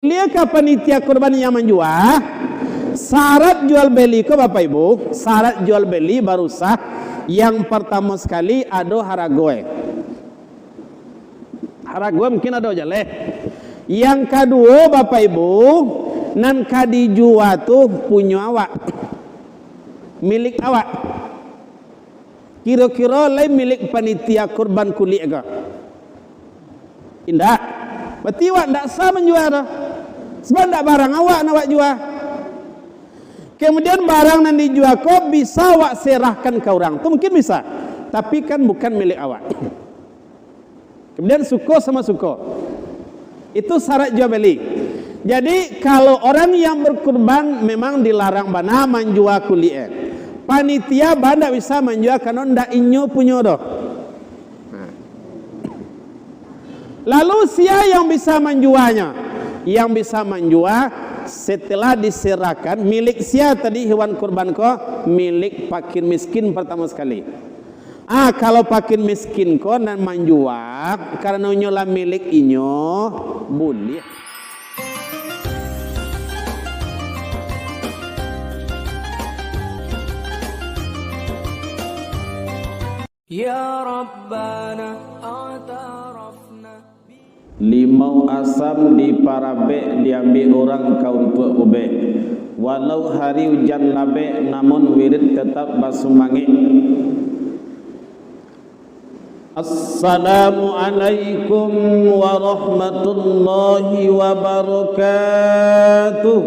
Lihat panitia kurban yang menjual, syarat jual beli ke Bapak Ibu, syarat jual beli baru sah. Yang pertama sekali ada haragoe. Haragoe mungkin ada jale. Yang kedua Bapak Ibu, nan kadi jual tuh punya awak, milik awak. Kira-kira lain milik panitia kurban kulit ke? Indah. Berarti awak tidak sah menjual dah. Sebab tidak barang awak nak awak jual. Kemudian barang yang dijual kok bisa awak serahkan ke orang. Itu mungkin bisa. Tapi kan bukan milik awak. Kemudian suko sama suko. Itu syarat jual beli. Jadi kalau orang yang berkurban memang dilarang bana menjual kulit. Panitia bana bisa menjual karena ndak inyo punya doh. Lalu siapa yang bisa menjualnya? Yang bisa menjual setelah diserahkan milik siapa tadi hewan kurban ko? Milik fakir miskin pertama sekali. Kalau fakir miskin ko dan menjual karena nyola milik inyo boleh. Ya Rabbana a'tarafna. Limau asam di parabe diambil orang kaum tua ube. Walau hari hujan labe namun wirid tetap basumangi. Assalamualaikum warahmatullahi wabarakatuh.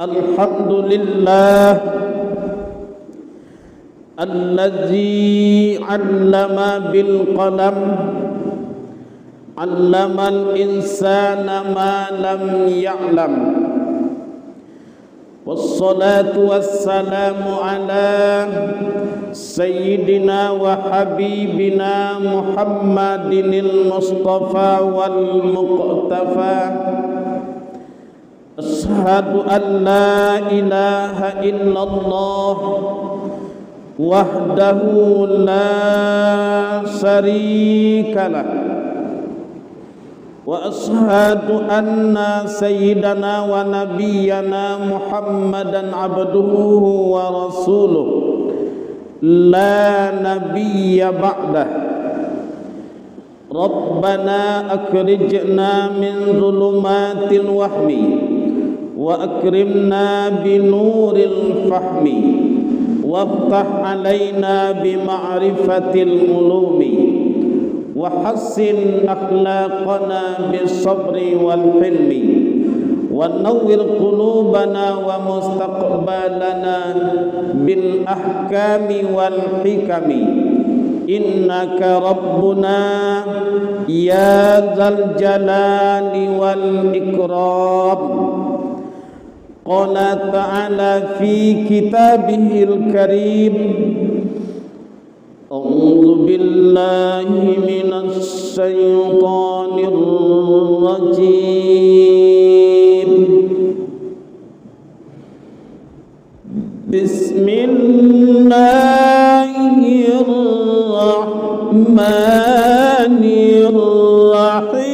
Alhamdulillah Allazi 'allama bil qalam 'allamal insana ma lam ya'lam. Wassalatu wassalamu ala sayyidina wa habibina Muhammadinil Mustafa wal Muqtafa. Ashhadu an la ilaha illallah wahdahu la syarikalah wa ashhadu anna sayyidana wa nabiyyana Muhammadan abduhu wa rasuluh la nabiyya ba'dah. Rabbana akhrijna min dhulumatil wahmi wa akrimna binuril fahmi waftah alaina bima'rifatil ulumi wa hassin akhlaqana bisabri wal hilmi wa nawwir qulubana wa mustaqbalana bil ahkami wal hikami innaka rabbuna ya dzal jalali wal ikram. Qala ta'ala fi kitabihil karim a'udzu billahi minasy syaithanir rajim. Bismillahirrahmanirrahim.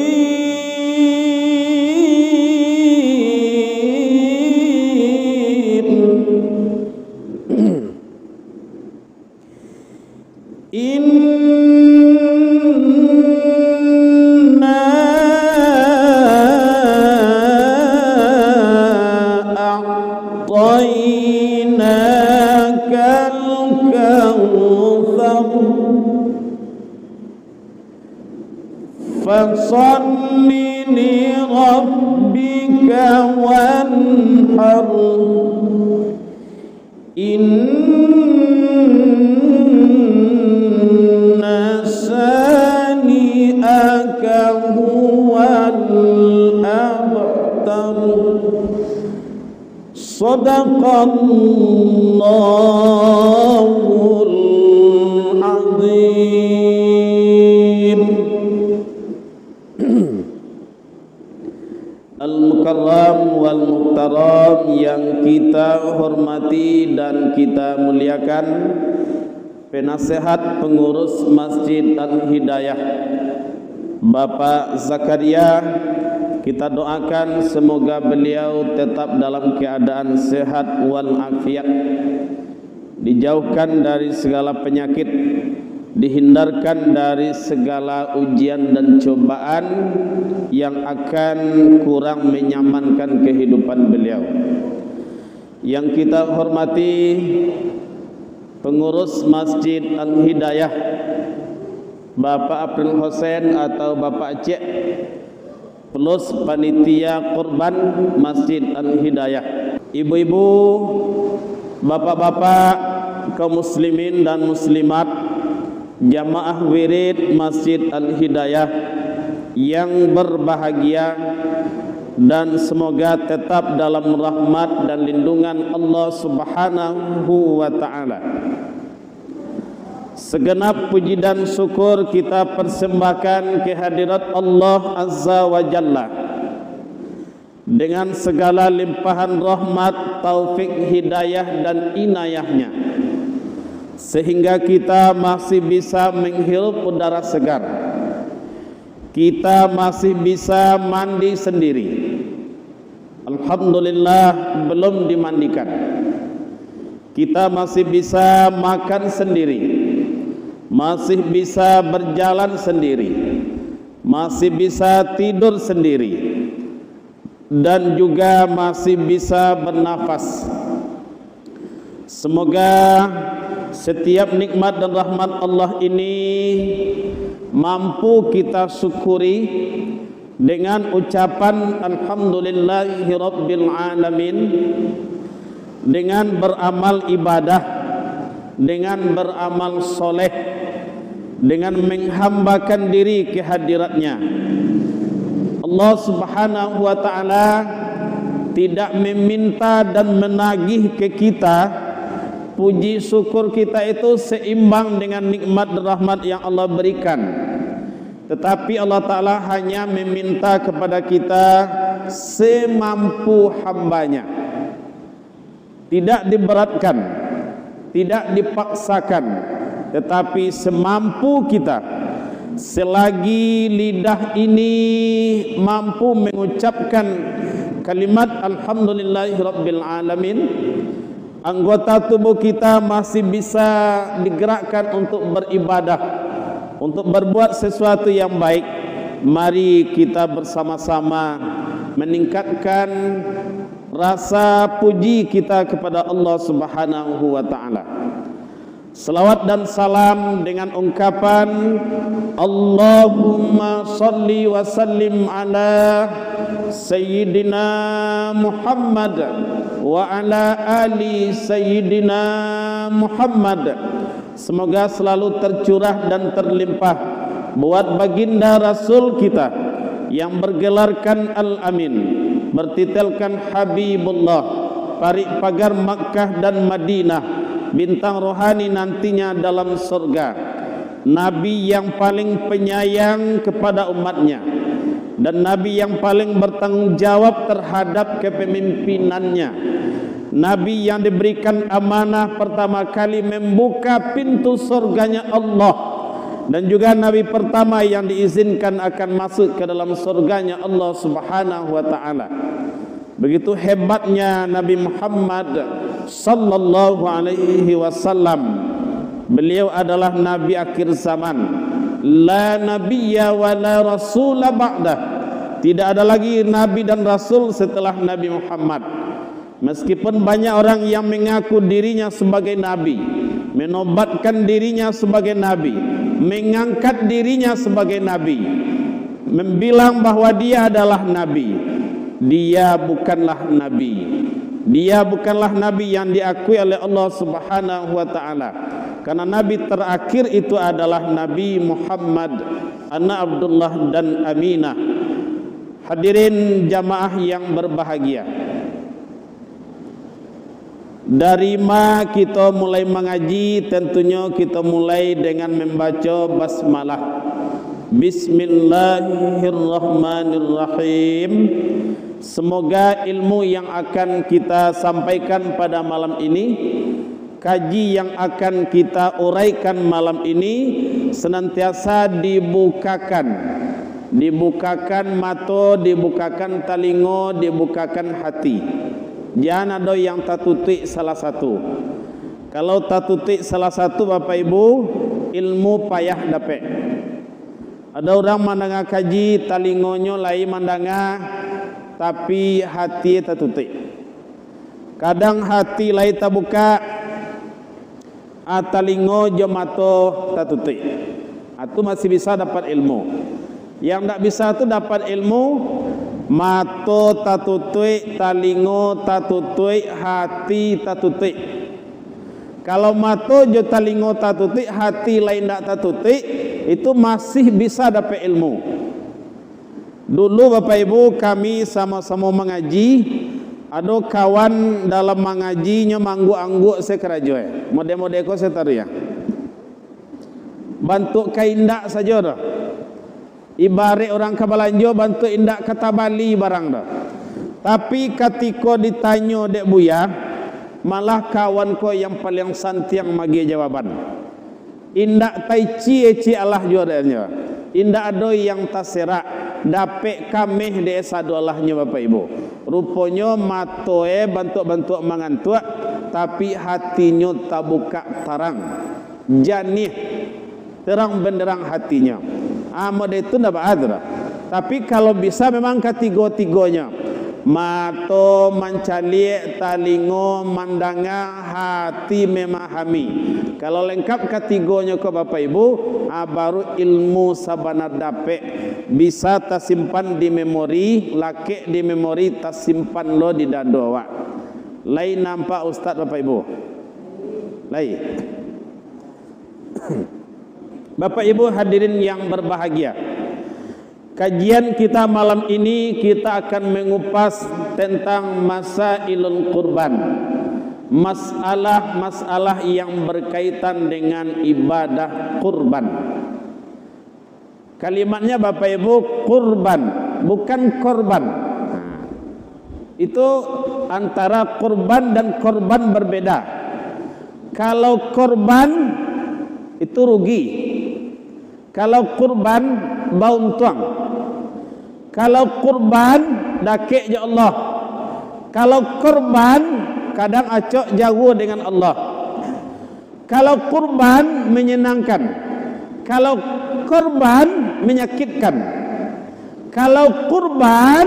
Fasalli li rabbika wanhar inna sani'aka huwal abtar. Sadaqallahul azim. Al-Mukarram wal Muhtaram yang kita hormati dan kita muliakan, penasehat pengurus Masjid Al-Hidayah Bapak Zakaria, kita doakan semoga beliau tetap dalam keadaan sehat walafiat, dijauhkan dari segala penyakit, dihindarkan dari segala ujian dan cobaan yang akan kurang menyamankan kehidupan beliau. Yang kita hormati pengurus Masjid Al-Hidayah Bapak April Hussein atau Bapak Cik, plus panitia korban Masjid Al-Hidayah, ibu-ibu, bapak-bapak, kaum muslimin dan muslimat, jamaah wirid Masjid Al-Hidayah yang berbahagia, dan semoga tetap dalam rahmat dan lindungan Allah Subhanahu wa ta'ala. Segenap puji dan syukur kita persembahkan kehadirat Allah Azza wa Jalla dengan segala limpahan rahmat, taufik, hidayah dan inayahnya, sehingga kita masih bisa menghirup udara segar, kita masih bisa mandi sendiri. Alhamdulillah belum dimandikan. Kita masih bisa makan sendiri, masih bisa berjalan sendiri, masih bisa tidur sendiri, dan juga masih bisa bernafas. Semoga setiap nikmat dan rahmat Allah ini mampu kita syukuri dengan ucapan alhamdulillahi rabbil alamin, dengan beramal ibadah, dengan beramal soleh, dengan menghambakan diri ke hadiratnya. Allah Subhanahu wa ta'ala tidak meminta dan menagih ke kita puji syukur kita itu seimbang dengan nikmat dan rahmat yang Allah berikan, tetapi Allah Ta'ala hanya meminta kepada kita semampu hambanya, tidak diberatkan, tidak dipaksakan, tetapi semampu kita. Selagi lidah ini mampu mengucapkan kalimat alhamdulillahi rabbil alamin, anggota tubuh kita masih bisa digerakkan untuk beribadah, untuk berbuat sesuatu yang baik. Mari kita bersama-sama meningkatkan rasa puji kita kepada Allah Subhanahu wa ta'ala. Salawat dan salam dengan ungkapan Allahumma salli wa sallim ala Sayyidina Muhammad wa ala ali Sayyidina Muhammad. Semoga selalu tercurah dan terlimpah buat baginda Rasul kita yang bergelarkan Al-Amin, bertitelkan Habibullah, parik pagar Makkah dan Madinah, bintang rohani nantinya dalam surga, Nabi yang paling penyayang kepada umatnya, dan Nabi yang paling bertanggung jawab terhadap kepemimpinannya, Nabi yang diberikan amanah pertama kali membuka pintu surganya Allah, dan juga Nabi pertama yang diizinkan akan masuk ke dalam surganya Allah Subhanahu wa ta'ala. Begitu hebatnya Nabi Muhammad sallallahu alaihi wasallam. Beliau adalah nabi akhir zaman. La nabiyya wa la rasula ba'dah. Tidak ada lagi nabi dan rasul setelah Nabi Muhammad. Meskipun banyak orang yang mengaku dirinya sebagai nabi, menobatkan dirinya sebagai nabi, mengangkat dirinya sebagai nabi, membilang bahwa dia adalah nabi, dia bukanlah nabi. Dia bukanlah nabi yang diakui oleh Allah Subhanahu wa ta'ala, karena nabi terakhir itu adalah Nabi Muhammad anak Abdullah dan Aminah. Hadirin jamaah yang berbahagia, dari ma kita mulai mengaji, tentunya kita mulai dengan membaca basmalah. Bismillahirrahmanirrahim. Semoga ilmu yang akan kita sampaikan pada malam ini kaji yang akan kita uraikan malam ini senantiasa dibukakan mata, dibukakan telinga, dibukakan hati. Jangan ada yang tertutup salah satu. Kalau tertutup salah satu, Bapak Ibu, ilmu payah dapat. Ada orang mendengar kaji, telingonya lain mendengar, tapi hati tertutup. Kadang hati lain terbuka, telinga je mata tertutup. Itu masih bisa dapat ilmu. Yang tak bisa tu dapat ilmu, mata tertutup, telinga tertutup, hati tertutup. Kalau mata je telinga tertutup, hati lain tak tertutup, itu masih bisa dapat ilmu. Dulu Bapak Ibu kami sama-sama mengaji, ada kawan dalam mengajinya mangguk-angguk sekeraja. Model-model ko setar ya. Bantu kaindak saja dah. Ibarat orang kabalanjo bantu indak kata Bali barang dah. Tapi ketika ditanya dek Buya, malah kawan ko yang paling santiang magi jawaban. Indak tai ci Allah juaranya. Indak ada yang terserak. Dapet kameh de sadolahnya Bapak Ibu. Rupanya matoe bantu-bantu mengantuk, tapi hatinya tak buka tarang. Janih terang benderang hatinya. Amal itu tidak ada. Tapi kalau bisa memang ketiga-tiganya, mata mencalik, telinga mendanga, hati memahami. Kalau lengkap ketiganya ke Bapak Ibu, baru ilmu sabanar dapat bisa tersimpan di memori, laki di memori tersimpan lo di dada awak. Lain nampak Ustaz Bapak Ibu? Lain. Bapak Ibu hadirin yang berbahagia, kajian kita malam ini kita akan mengupas tentang masailul kurban, masalah-masalah yang berkaitan dengan ibadah kurban. Kalimatnya Bapak Ibu kurban, bukan korban. Itu antara kurban dan korban berbeda. Kalau korban itu rugi. Kalau kurban bauntuang. Kalau kurban dakik je Allah. Kalau kurban kadang acok jauh dengan Allah. Kalau kurban menyenangkan. Kalau kurban menyakitkan. Kalau kurban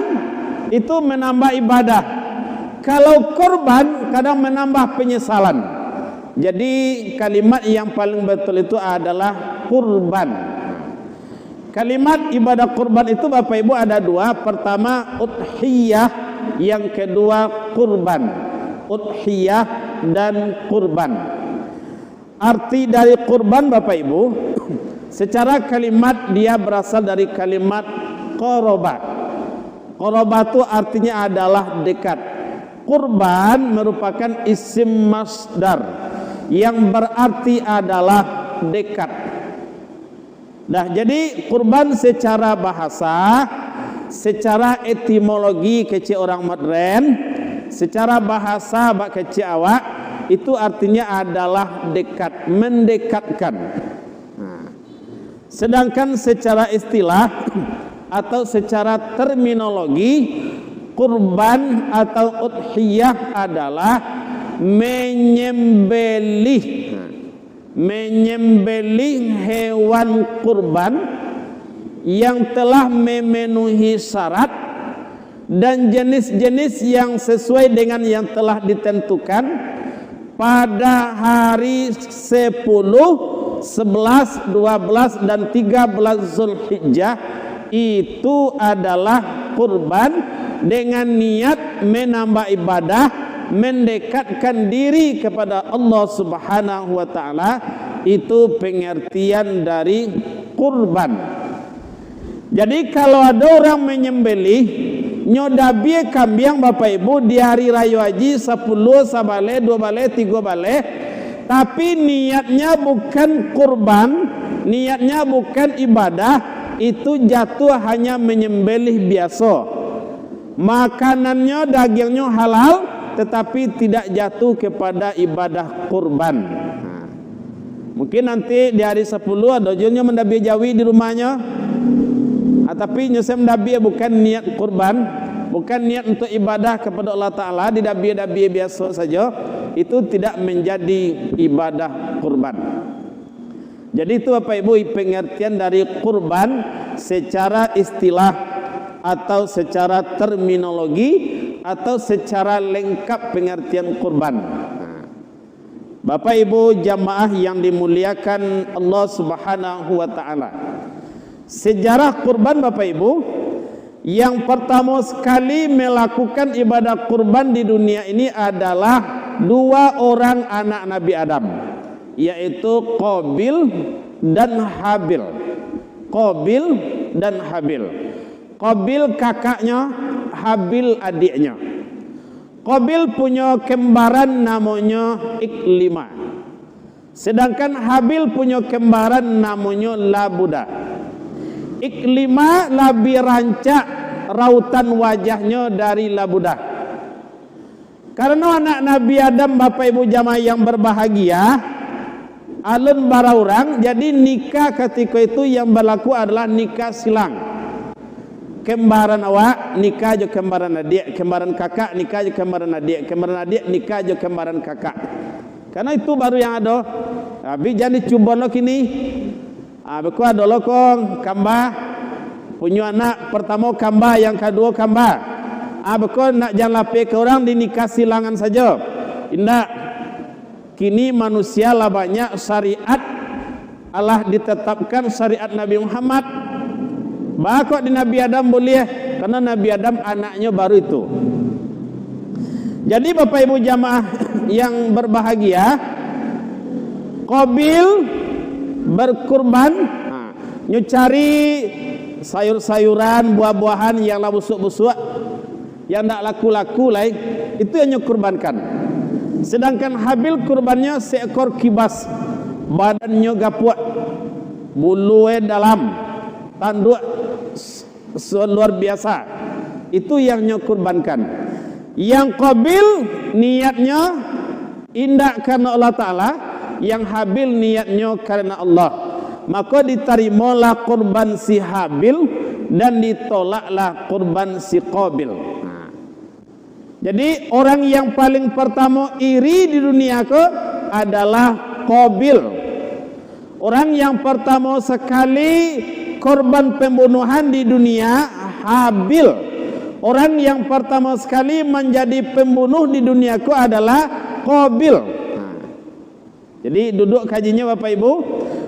itu menambah ibadah. Kalau kurban kadang menambah penyesalan. Jadi kalimat yang paling betul itu adalah kurban. Kalimat ibadah kurban itu Bapak Ibu ada dua. Pertama udhiyah, yang kedua kurban. Udhiyah dan kurban. Arti dari kurban Bapak Ibu, secara kalimat dia berasal dari kalimat qoroba. Qoroba itu artinya adalah dekat. Kurban merupakan isim masdar yang berarti adalah dekat. Nah, jadi kurban secara bahasa, secara etimologi kecil orang modern, secara bahasa bak kecil awak, itu artinya adalah dekat, mendekatkan. Nah, sedangkan secara istilah atau secara terminologi, kurban atau udhiyah adalah menyembelih. Menyembelih hewan kurban yang telah memenuhi syarat dan jenis-jenis yang sesuai dengan yang telah ditentukan pada hari 10, 11, 12 dan 13 Zulhijjah. Itu adalah kurban dengan niat menambah ibadah, mendekatkan diri kepada Allah Subhanahu wa taala. Itu pengertian dari kurban. Jadi kalau ada orang menyembelih nyodabi kambing Bapak Ibu di hari raya haji 10 sabale 2 bale 3 bale, tapi niatnya bukan kurban, niatnya bukan ibadah, itu jatuh hanya menyembelih biasa. Makanannya dagingnya halal, tetapi tidak jatuh kepada ibadah kurban. Mungkin nanti di hari 10 ada jonnya mendabi jawi di rumahnya, tapi nyesem dabi bukan niat kurban, bukan niat untuk ibadah kepada Allah Ta'ala, di dabi biasa saja, itu tidak menjadi ibadah kurban. Jadi itu Bapak Ibu pengertian dari kurban secara istilah atau secara terminologi atau secara lengkap pengertian kurban. Bapak Ibu jamaah yang dimuliakan Allah Subhanahu wa taala. Sejarah kurban Bapak Ibu, yang pertama sekali melakukan ibadah kurban di dunia ini adalah dua orang anak Nabi Adam, yaitu Qabil dan Habil. Qabil dan Habil. Qabil kakaknya, Habil adiknya. Qabil punya kembaran namanya Iklima, sedangkan Habil punya kembaran namanya Labuda. Iklima lebih rancak rautan wajahnya dari Labuda. Karena anak Nabi Adam Bapak Ibu jamaah yang berbahagia, alun baraurang, jadi nikah ketika itu yang berlaku adalah nikah silang. Kembaran awak nikah jo kembaran adik, kembaran kakak nikah jo kembaran adik, kembaran adik nikah jo kembaran kakak. Karena itu baru yang ada. Tapi jadi cuba lo kini. Beku ada lo kong kambah punya anak pertama kambah, yang kedua kambah. Beku nak jangan lapik ke orang di nikah silangan saja. Indah. Kini manusia lah banyak syariat Allah ditetapkan syariat Nabi Muhammad. Bahkan di Nabi Adam boleh, karena Nabi Adam anaknya baru itu. Jadi Bapak Ibu jamaah yang berbahagia, Qabil berkurban, nyucari sayur-sayuran, buah-buahan yang lah busuk-busuk, yang tak laku-laku lain, itu yang nyukurbankan. Sedangkan Habil kurbannya seekor kibas, badannya gapuak, bulunya dalam, tanduk luar biasa, itu yang nyokurbankan. Yang Qabil niatnya indah karena Allah Ta'ala, yang Habil niatnya karena Allah. Maka diterimalah kurban si Habil dan ditolaklah kurban si Qabil. Jadi orang yang paling pertama iri di dunia ke adalah Qabil. Orang yang pertama sekali korban pembunuhan di dunia Habil. Orang yang pertama sekali menjadi pembunuh di duniaku adalah Qabil. Jadi duduk kajinya Bapak Ibu,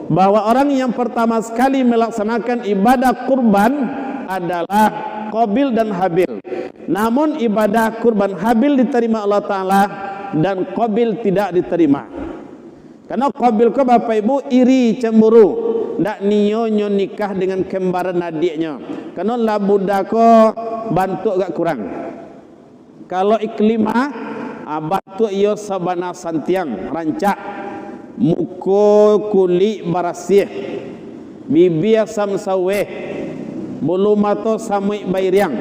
bahwa orang yang pertama sekali melaksanakan ibadah kurban adalah Qabil dan Habil. Namun ibadah kurban Habil diterima Allah Ta'ala dan Qabil tidak diterima. Karena Qabil ke Bapak Ibu iri, cemburu, ndak nionyo nikah dengan kembaran adiknya. Karena Labuda ko bantu agak kurang. Kalau Iklima bantu iyo sabana santiang rancak, muko kulit barasih, bibi asam saweh, bulu mato samui bairiang,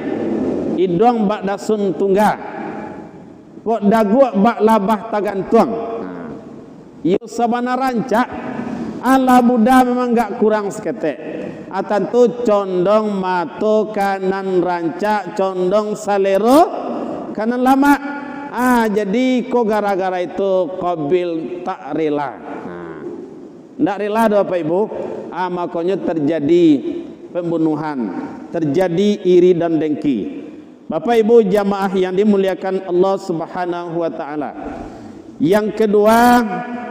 idong bak dasun tungga, kok dagu bak labah tagantuang. Iyo sabana rancak. Allah Buddha memang enggak kurang seketek. Tentu condong mato kanan rancak, condong salero kanan lama. Jadi kok gara-gara itu Qabil tak rela. Enggak rela Bapak Ibu. Makanya terjadi pembunuhan, terjadi iri dan dengki. Bapak Ibu jamaah yang dimuliakan Allah Subhanahu wa taala. Yang kedua,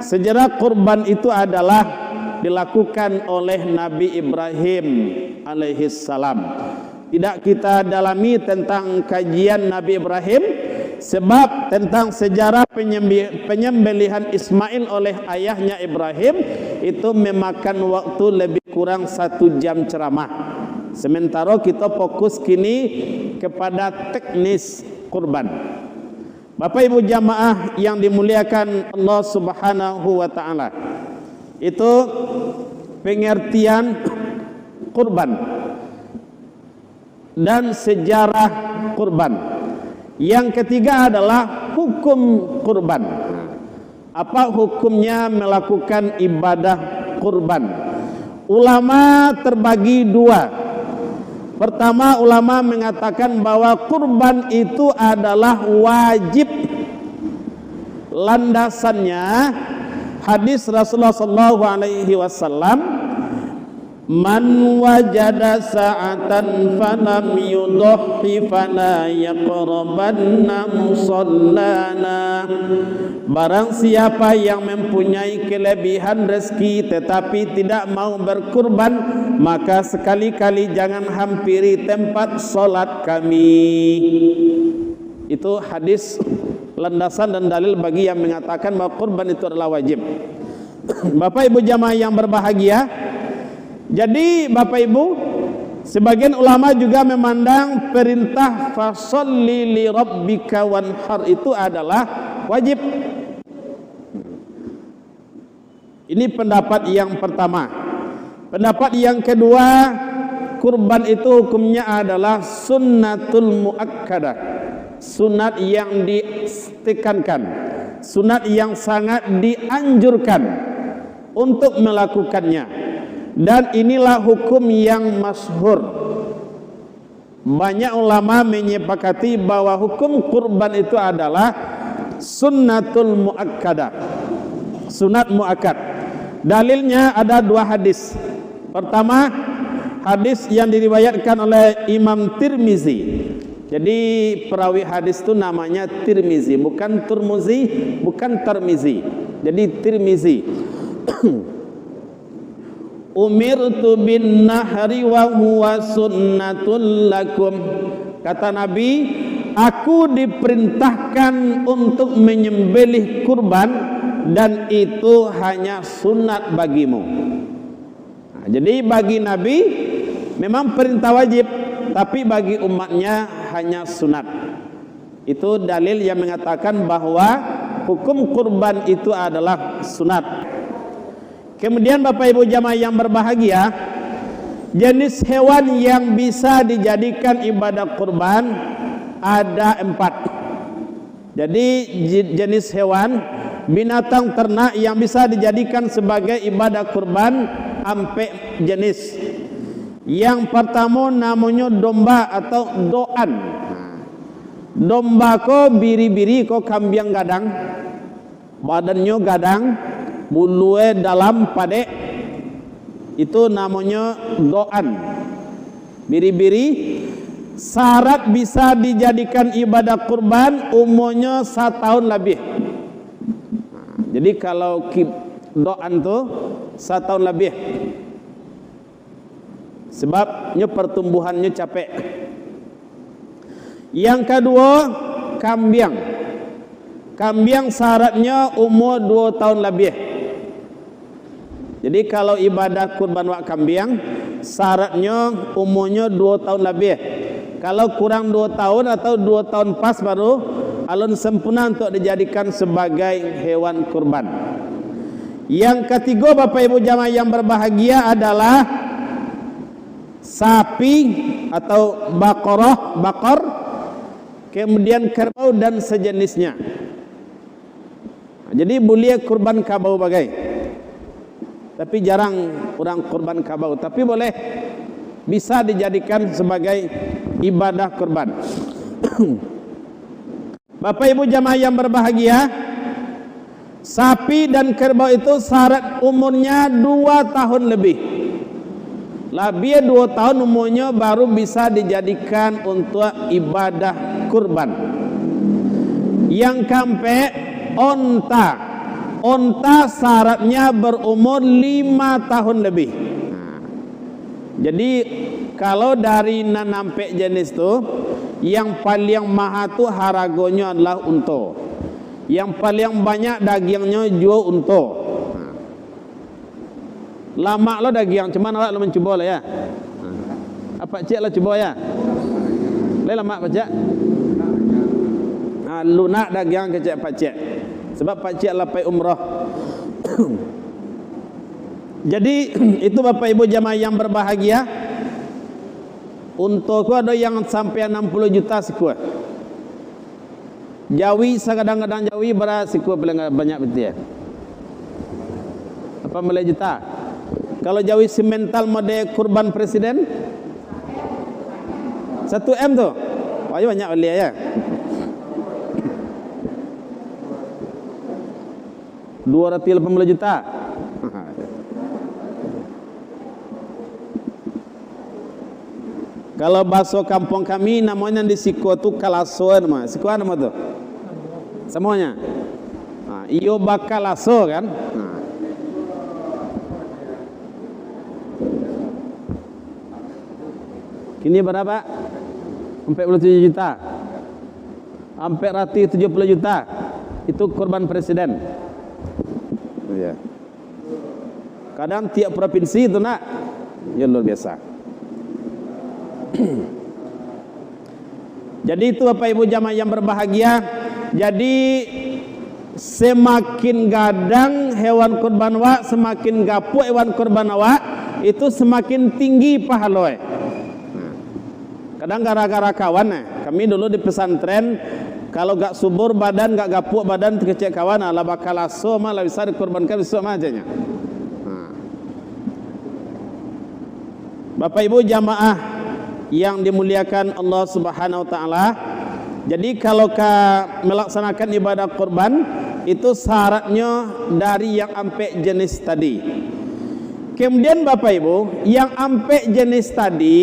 sejarah kurban itu adalah dilakukan oleh Nabi Ibrahim alaihissalam. Tidak kita dalami tentang kajian Nabi Ibrahim, sebab tentang sejarah penyembelihan Ismail oleh ayahnya Ibrahim itu memakan waktu lebih kurang 1 jam ceramah. Sementara kita fokus kini kepada teknis kurban. Bapak Ibu jamaah yang dimuliakan Allah Subhanahu wa taala. Itu pengertian kurban dan sejarah kurban. Yang ketiga adalah hukum kurban. Apa hukumnya melakukan ibadah kurban? Ulama terbagi dua. Pertama, ulama mengatakan bahwa kurban itu adalah wajib. Landasannya hadis Rasulullah SAW, man wajada sa'atan falam yudhi fala yaqrabanna musallana. Barang siapa yang mempunyai kelebihan rezeki tetapi tidak mau berkurban, maka sekali-kali jangan hampiri tempat solat kami. Itu hadis landasan dan dalil bagi yang mengatakan bahwa kurban itu adalah wajib. Bapak Ibu jamaah yang berbahagia, jadi Bapak Ibu, sebagian ulama juga memandang perintah fasholli li rabbika wanhar itu adalah wajib. Ini pendapat yang pertama. Pendapat yang kedua, kurban itu hukumnya adalah sunnatul muakkadah, sunat yang ditekankan, sunat yang sangat dianjurkan untuk melakukannya. Dan inilah hukum yang masyhur. Banyak ulama menyepakati bahwa hukum kurban itu adalah sunnatul muakkadah, sunat muakkad. Dalilnya ada dua hadis. Pertama, hadis yang diriwayatkan oleh Imam Tirmizi. Jadi perawi hadis itu namanya Tirmizi, bukan Turmuzi, bukan Tirmizi. Jadi Tirmizi. Umirtu bin nahri wa huwa sunnatul lakum. Kata Nabi, aku diperintahkan untuk menyembelih kurban dan itu hanya sunat bagimu. Nah, jadi bagi Nabi memang perintah wajib, tapi bagi umatnya hanya sunat. Itu dalil yang mengatakan bahwa hukum kurban itu adalah sunat. Kemudian Bapak Ibu jamaah yang berbahagia, jenis hewan yang bisa dijadikan ibadah kurban ada 4. Jadi jenis hewan, binatang ternak yang bisa dijadikan sebagai ibadah kurban 4 jenis. Yang pertama namanya domba atau doan. Domba ko biri-biri ko kambing gadang, badannya gadang, bulunya dalam padek, itu namanya doan, biri-biri. Syarat bisa dijadikan ibadah kurban umurnya 1 tahun lebih. Jadi kalau doan tuh 1 tahun lebih, sebabnya pertumbuhannya capek. Yang kedua, kambing. Kambing syaratnya umur 2 tahun lebih. Jadi kalau ibadah kurban wak kambing, syaratnya umurnya 2 tahun lebih. Kalau kurang 2 tahun atau 2 tahun pas baru alun sempurna untuk dijadikan sebagai hewan kurban. Yang ketiga Bapak Ibu jamaah yang berbahagia adalah sapi atau bakor, kemudian kerbau dan sejenisnya. Jadi boleh kurban kabau bagai, tapi jarang orang kurban kabau, tapi boleh, bisa dijadikan sebagai ibadah kurban. Bapak Ibu jamaah yang berbahagia, sapi dan kerbau itu syarat umurnya 2 tahun lebih. Lebih 2 tahun umurnya baru bisa dijadikan untuk ibadah kurban. Yang keempat, onta syaratnya berumur 5 tahun lebih. Jadi kalau dari nampe jenis tu, yang paling mahal tu harganya adalah unta. Yang paling banyak dagingnya juga unta. Lama lo daging, cuman awak lo mencuba lah ya. Apa cik lah cuba ya? Le lama apa cik? Lunak daging ke cik pak cik. Sebab pak cik lapai umrah. Jadi itu Bapak Ibu jamaah yang berbahagia, untukku ada yang sampai 60 juta sekuat. Jawi kadang-kadang Jawi berasiku banyak betul ya. Apa mulai juta? Kalau Jawi semental mode kurban presiden 1 M tuh. Wah, banyak beli ya. 280 juta. Kalau bakso kampung kami namanya di Siko tu kalaso nama. Siko nama tu. Semuanya. Nah, iyo bakalaso kan. Nah. Kini berapa? 47 juta. Sampai rati 70 juta. Itu korban presiden. Ya. Kadang tiap provinsi itu nak. Ya luar biasa. Jadi itu Bapak Ibu jamaah yang berbahagia. Jadi semakin gadang hewan kurban awak, semakin gapuk hewan kurban awak, itu semakin tinggi pahalanya. Kadang gara-gara kawan kami dulu di pesantren, kalau gak subur badan, gak gapuk badan, kecek kawan, ala bakal aso malah bisa dikorbankan besok majanya. Bapak Ibu jamaah yang dimuliakan Allah Subhanahu wa taala. Jadi kalau melaksanakan ibadah kurban itu syaratnya dari yang ampe jenis tadi. Kemudian Bapak Ibu, yang ampe jenis tadi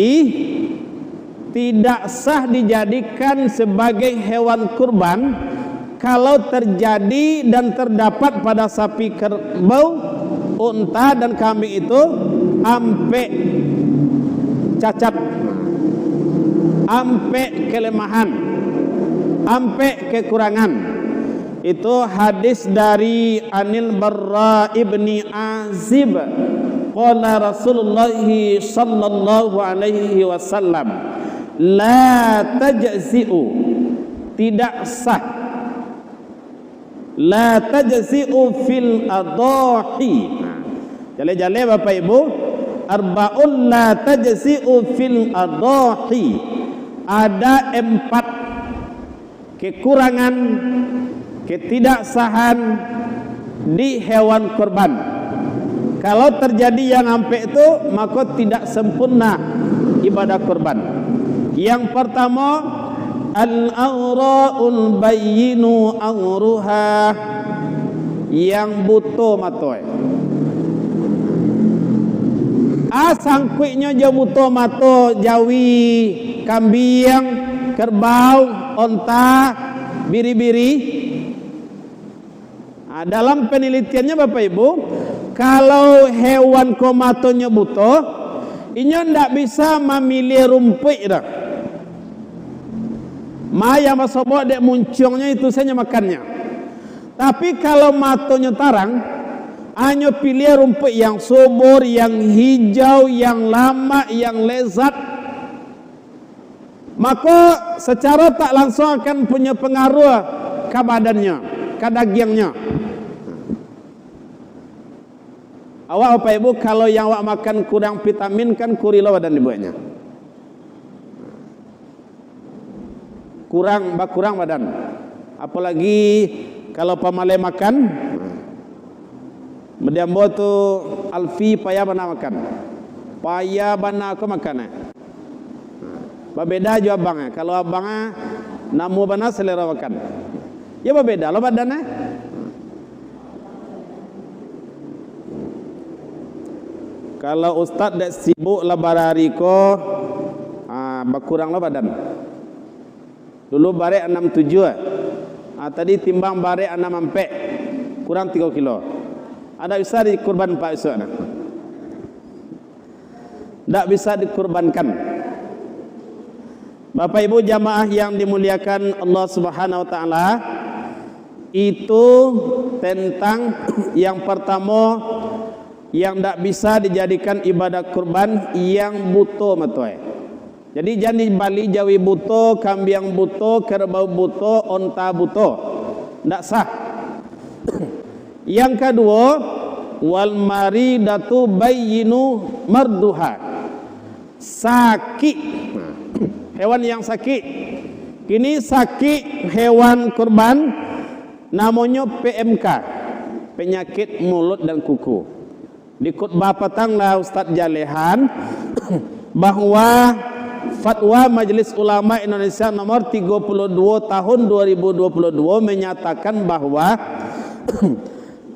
tidak sah dijadikan sebagai hewan kurban kalau terjadi dan terdapat pada sapi kerbau, unta dan kambing itu ampe cacat, ampe kelemahan, ampe kekurangan. Itu hadis dari Anil Barra ibni Azib. Qala Rasulullah sallallahu alaihi wasallam, la tajzi'u, tidak sah, la tajzi'u fil adahi. Jale-jale Bapak Ibu, arba'un la tajzi'u fil adahi. Ada 4 kekurangan, ketidaksahan di hewan kurban. Kalau terjadi yang sampai itu, maka tidak sempurna ibadah kurban. Yang pertama, al-awra'ul bayyinu awruha, yang buto matoy. Sangkuiknya je buto mato Jawi, kambing, kerbau, onta, biri-biri. Dalam penelitiannya Bapak Ibu, kalau hewan komatonya buto, inya ndak bisa memilih rumput dah. Maya masobo dek muncungnya itu saja makannya. Tapi kalau matonya tarang, hanya pilih rumput yang subur, yang hijau, yang lama, yang lezat. Maka secara tak langsung akan punya pengaruh ke badannya, ke dagingnya. Awak Bapak Ibu, kalau yang awak makan kurang vitamin kan kurilo badan ibunya. Kurang badan. Apalagi kalau pamalai makan, mediambo tu alfi payah bana makan. Payah bana aku makan. Berbeda juga abang. Kalau abang namu bana selera makan. Ya berbeda lo badannya. Kalau ustaz dek sibuk lebarari ko, berkurang lo badan. Dulu barek 67, tadi timbang barek 6 ampe, kurang 3 kilo. Ada bisa dikurban Pak besok nak? Tak bisa dikurbankan. Bapak Ibu jamaah yang dimuliakan Allah Subhanahu wa taala, itu tentang yang pertama yang tak bisa dijadikan ibadah kurban yang buto matoy. Jadi jangan Bali Jawi buto, kambing buto, kerbau buto, onta buto, tak sah. Yang kedua, wal maridatu bayyinu marduha, sakit, hewan yang sakit Kini sakit hewan kurban namanya PMK, penyakit mulut dan kuku. Di khutbah petanglah Ustaz Jalehan bahwa Fatwa Majelis Ulama Indonesia nomor 32 tahun 2022 menyatakan bahwa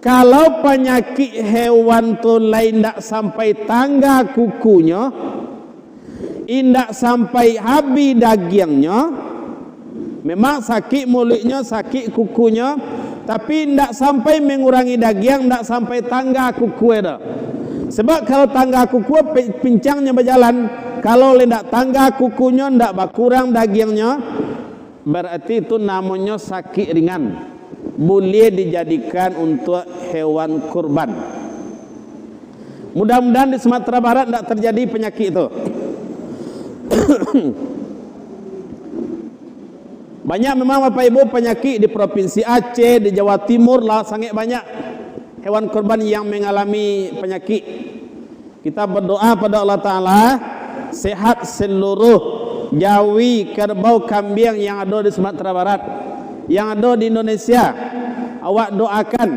kalau penyakit hewan tu lain tak sampai tangga kukunya, indak sampai habis dagingnya, memang sakit mulutnya, sakit kukunya, tapi tidak sampai mengurangi daging, tidak sampai tangga kuku itu. Sebab kalau tangga kuku pincangnya berjalan, kalau tidak tangga kukunya tidak berkurang dagingnya, berarti itu namanya sakit ringan, boleh dijadikan untuk hewan kurban. Mudah-mudahan di Sumatera Barat tidak terjadi penyakit itu. Banyak memang Bapak Ibu penyakit di Provinsi Aceh, di Jawa Timur lah sangat banyak hewan kurban yang mengalami penyakit. Kita berdoa pada Allah Ta'ala sehat seluruh jawi, kerbau, kambing yang ada di Sumatera Barat, yang ada di Indonesia. Awak doakan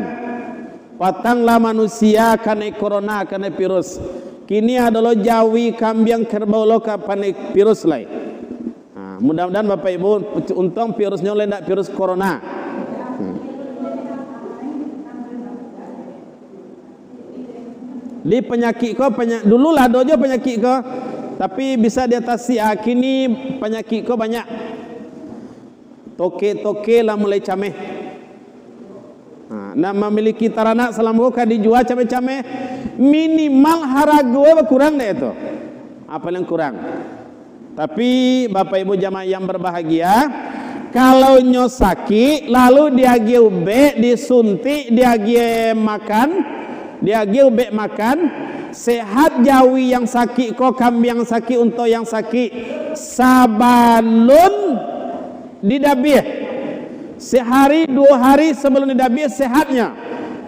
patanglah manusia kena corona, kena virus. Kini adalah jawi, kambing, kerbau lo kena virus lain. Mudah-mudahan Bapak Ibu untung virusnya oleh tidak virus corona. Di penyakit kau dulu lah dojo penyakit kau, tapi bisa diatasi. Kini penyakit kau banyak. Toke lah mulai cameh. Nak memiliki taranak selama kau dijual cameh-cameh, minimal harga berkurang deh itu. Apa yang kurang? Tapi Bapak Ibu jamaah yang berbahagia, kalau nyo sakit lalu dia ubek disuntik, dia makan, sehat jawi yang sakit kok, kambing yang sakit, untuk yang sakit sabalun didabih, sehari 2 hari sebelum didabih sehatnya,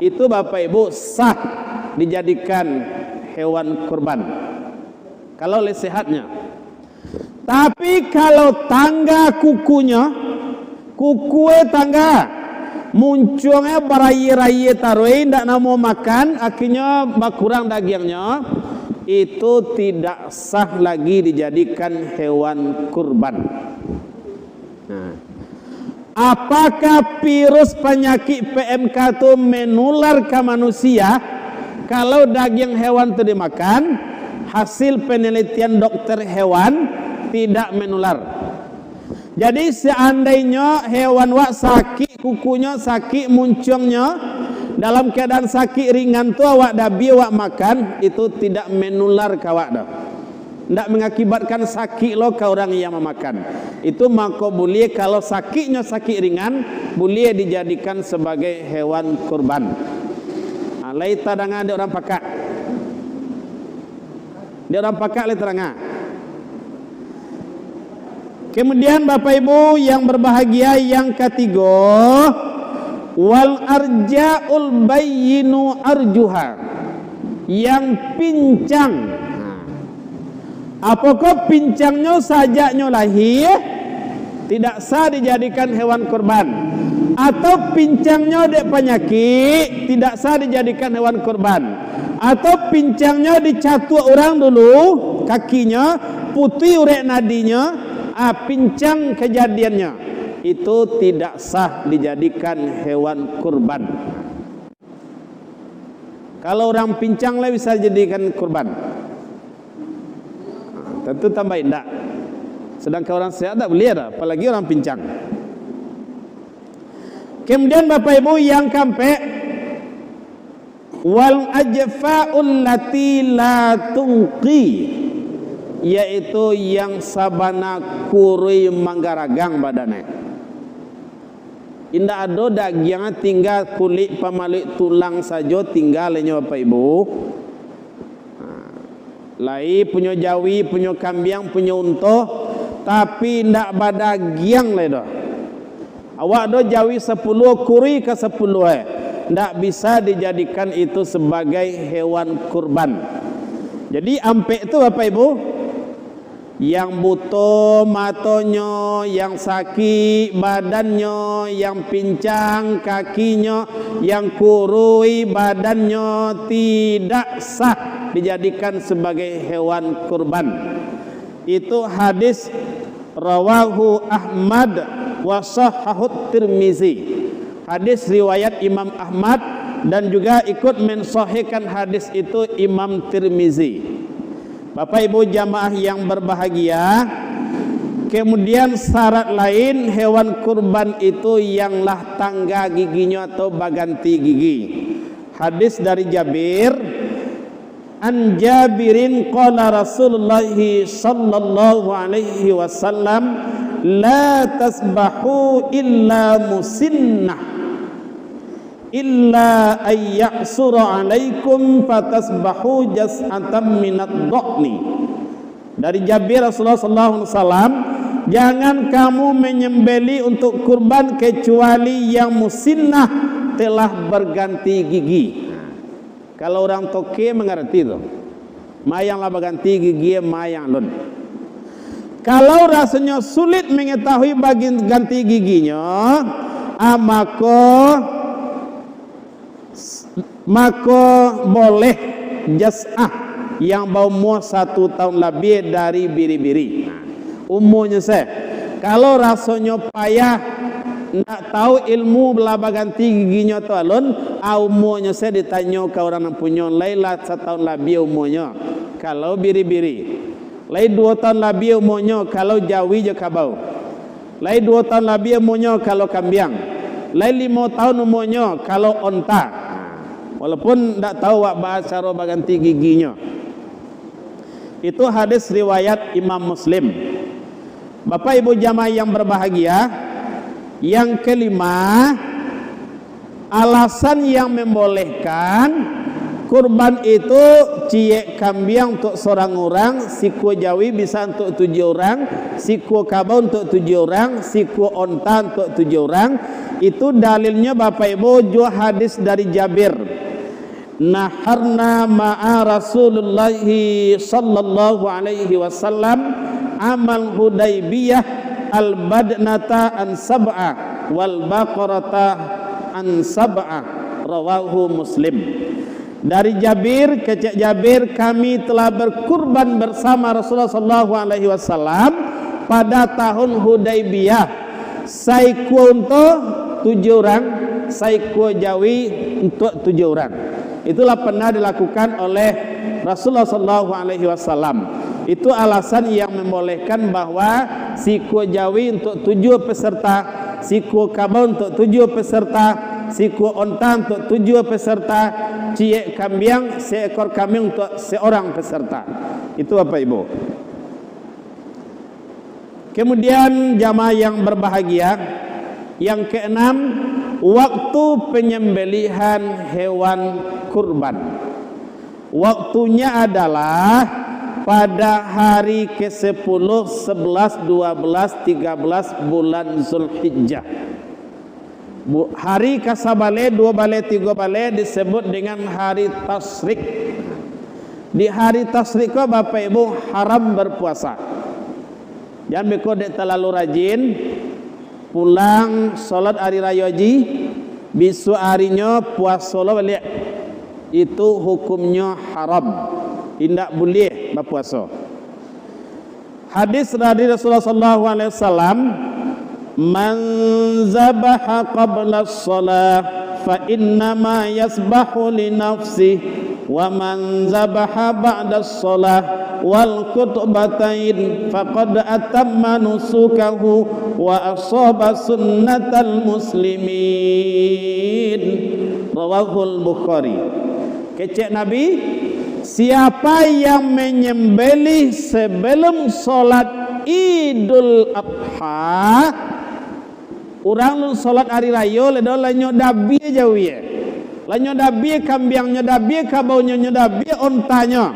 itu Bapak Ibu sah dijadikan hewan kurban kalau oleh sehatnya. Tapi kalau tangga kukunya, tangga munculnya beraye-raye taroi, tidak mau makan, akhirnya berkurang dagingnya, itu tidak sah lagi dijadikan hewan kurban. Nah, apakah virus penyakit PMK itu menular ke manusia kalau daging hewan itu dimakan? Hasil penelitian dokter hewan tidak menular. Jadi seandainya hewan wak sakit kukunya, sakit muncungnya, dalam keadaan sakit ringan tu awak dabi awak makan, itu tidak menular ke awak dah. Tidak mengakibatkan sakit lo ke orang yang memakan. Itu maka boleh, kalau sakitnya sakit ringan, boleh dijadikan sebagai hewan kurban. Lai tadangan dia orang pakak. Dia orang pakak lai tadangan. Kemudian Bapak Ibu yang berbahagia yang ketiga, wal arja'ul bayyinu arjuha, yang pincang. Apakah pincangnya sajaknya lahir tidak sah dijadikan hewan kurban, atau pincangnya dek penyakit tidak sah dijadikan hewan kurban, atau pincangnya dicatuk orang dulu kakinya putih urek nadinya, pincang kejadiannya, itu tidak sah dijadikan hewan kurban. Kalau orang pincang lah bisa jadikan kurban, tentu tambah tidak. Sedangkan orang sehat tak boleh dah, apalagi orang pincang. Kemudian Bapak Ibu yang keempat, wal ajfa'ul lati la tunqi, yaitu yang sabana kurui manggaragang badannya. Indah ada dagingnya tinggal kulit pamalik tulang saja tinggalnya Bapak Ibu. Lai punya jawi, punya kambing, punya unta, tapi ndak badagiang lai dah. Awak do jawi 10 kuri ke 10 ndak bisa dijadikan itu sebagai hewan kurban. Jadi ampek itu Bapak Ibu, yang buta matanya, yang sakit badannya, yang pincang kakinya, yang kurui badannya, tidak sah dijadikan sebagai hewan kurban. Itu hadis rawahu Ahmad wa sahhahu Tirmizi. Hadis riwayat Imam Ahmad dan juga ikut mensahihkan hadis itu Imam Tirmizi. Bapak Ibu jamaah yang berbahagia, kemudian syarat lain hewan kurban itu yanglah tangga giginya atau baganti gigi. Hadis dari Jabir, an Jabirin qala Rasulullah sallallahu alaihi wasallam, la tasbahu illa musinnah illa ayyasura alaikum fatasbahu jas'atan minad dhaqni. Dari Jabir, Rasulullah sallallahu alaihi wasallam, jangan kamu menyembeli untuk kurban kecuali yang musinnah, telah berganti gigi. Kalau orang toke mengerti itu, mayang lah berganti gigi, mayang lun. Kalau rasanya sulit mengetahui bagian ganti giginya, maka boleh jas'ah yang bau umur 1 tahun lebih dari biri-biri. Umurnya kalau rasanya payah nak tahu ilmu belaba ganti giginya tu alun, umurnya ditanya ke orang yang punya Laila 1 tahun lebih umurnya kalau biri-biri, lain 2 tahun lebih umurnya kalau jawi je kabau, lain 2 tahun lebih umurnya kalau kambiang, lain 5 tahun umurnya kalau onta. Walaupun tidak tahu bahasa cara baganti giginya. Itu hadis riwayat Imam Muslim. Bapak Ibu jamaah yang berbahagia, yang kelima, alasan yang membolehkan kurban itu ciek kambing untuk seorang orang, siku jawi bisa untuk 7 orang, siku kabau untuk 7 orang, siku onta untuk 7 orang. Itu dalilnya Bapak Ibu juga hadis dari Jabir. Naharna ma'a Rasulullah sallallahu alaihi wasallam amal Hudaybiyah al-badnata an sab'a wal baqarata an sab'a, rawahu Muslim. Dari Jabir, kecek Jabir, kami telah berkurban bersama Rasulullah sallallahu alaihi wasallam pada tahun Hudaybiyah. Saiku untuk 7 orang, saiku jawi untuk 7 orang. Itulah pernah dilakukan oleh Rasulullah sallallahu alaihi wasallam. Itu alasan yang membolehkan bahwa siku jawi untuk 7 peserta, siku kabau untuk 7 peserta, siku onta untuk 7 peserta, ciek kambing, seekor kambing untuk seorang peserta. Itu Bapak Ibu. Kemudian jamaah yang berbahagia, yang keenam, waktu penyembelihan hewan kurban. Waktunya adalah pada hari ke-10, 11, 12, 13 bulan Zulhijjah. Hari kasabale, 2 bale, 3 bale disebut dengan hari tasrik. Di hari tasrik ko Bapak Ibu haram berpuasa. Jangan beko dek terlalu rajin. Pulang solat hari raya haji, bisu harinya puasa balik. Itu hukumnya haram, tidak boleh berpuasa. Hadis dari Rasulullah sallallahu alaihi wasallam, man zabaha qabla as-salah fa inna ma yasbahu li nafsihi wa man zabaha ba'da as-salah wal khutbatain faqad atamma nusukahu wa asaba sunnatal muslimin, rawahul Bukhari. Kecek Nabi, siapa yang menyembelih sebelum solat Idul Adha, orang lu solat hari raya ledo lanyo dabi jauh ye, lanyo dabi kambingnya dabi kabaunya dabi ontanya,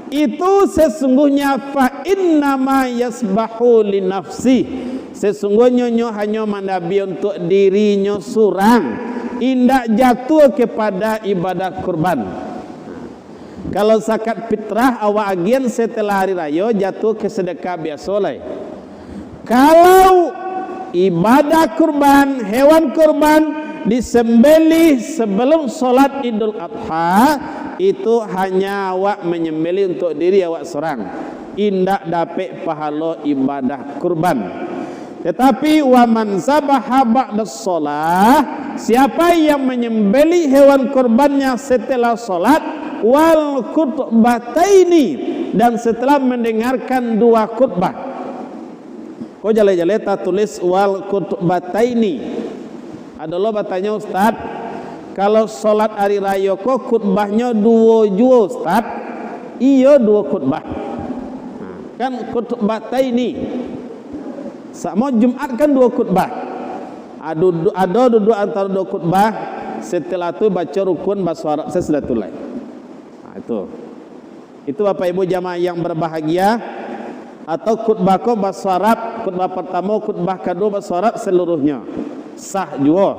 itu sesungguhnya fa innama yasbahu li nafsi, sesungguhnya hanya mandabi untuk dirinya surang, indak jatuh kepada ibadah kurban. Kalau zakat fitrah awak agian setelah hari raya jatuh ke sedekah biasa lah. Kalau ibadah kurban, hewan kurban disembelih sebelum solat Idul Adha, itu hanya awak menyembelih untuk diri awak seorang, indak dapat pahala ibadah kurban. Tetapi wa man zabaha ba'da shalah, siapa yang menyembelih hewan kurbannya setelah salat, wal khutbataini, dan setelah mendengarkan dua khutbah. Kau jale-jale tak tulis wal khutbataini. Adalah bertanya Ustaz, kalau salat hari raya kok khutbahnya dua jua Ustaz? Iya, dua khutbah. Kan khutbataini. Sama Jumat kan dua khutbah. Ada duduk antara dua khutbah. Setelah itu baca rukun bahasa Arab saya sudah tulai. Itu Bapak Ibu jamaah yang berbahagia. Atau khutbah ko bahasa Arab, khutbah pertama, khutbah kedua bahasa Arab seluruhnya sah juga.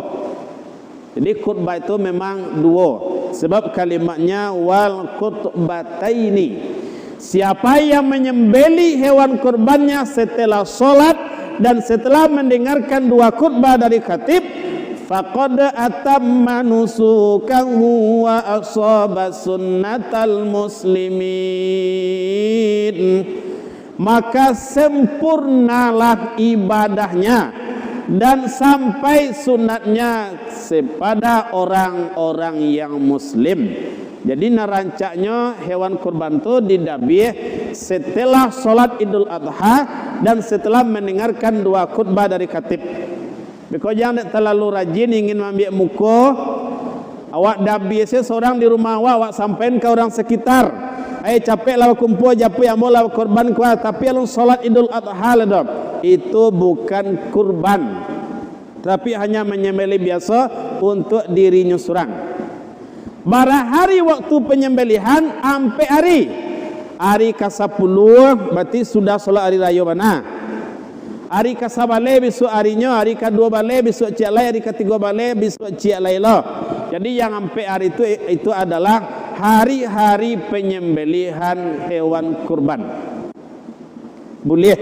Jadi khutbah itu memang dua, sebab kalimatnya wal khutbataini. Siapa yang menyembelih hewan kurbannya setelah solat dan setelah mendengarkan dua khutbah dari khatib, faqad atamma nusukahu wa asaba sunnatal muslimin, maka sempurnalah ibadahnya dan sampai sunatnya kepada orang-orang yang muslim. Jadi narancaknya hewan kurban itu didabih setelah solat Idul Adha dan setelah mendengarkan dua khutbah dari khatib. Because jangan terlalu rajin ingin ambil muka, awak dabih seorang di rumah awak sampaikan ke orang sekitar. Capek lah kumpul japu yang mau lah kurban kuat, tapi kalau solat Idul Adha lah, itu bukan kurban, tapi hanya menyembelih biasa untuk dirinya seorang. Bara hari waktu penyembelihan sampai hari ke-10 berarti sudah solat hari raya mana? Hari ke-1 besok harinya, hari ke-2 besok ciak lai, hari ke-3 besok ciak lai lah. Jadi yang sampai hari itu adalah hari-hari penyembelihan hewan kurban. Boleh.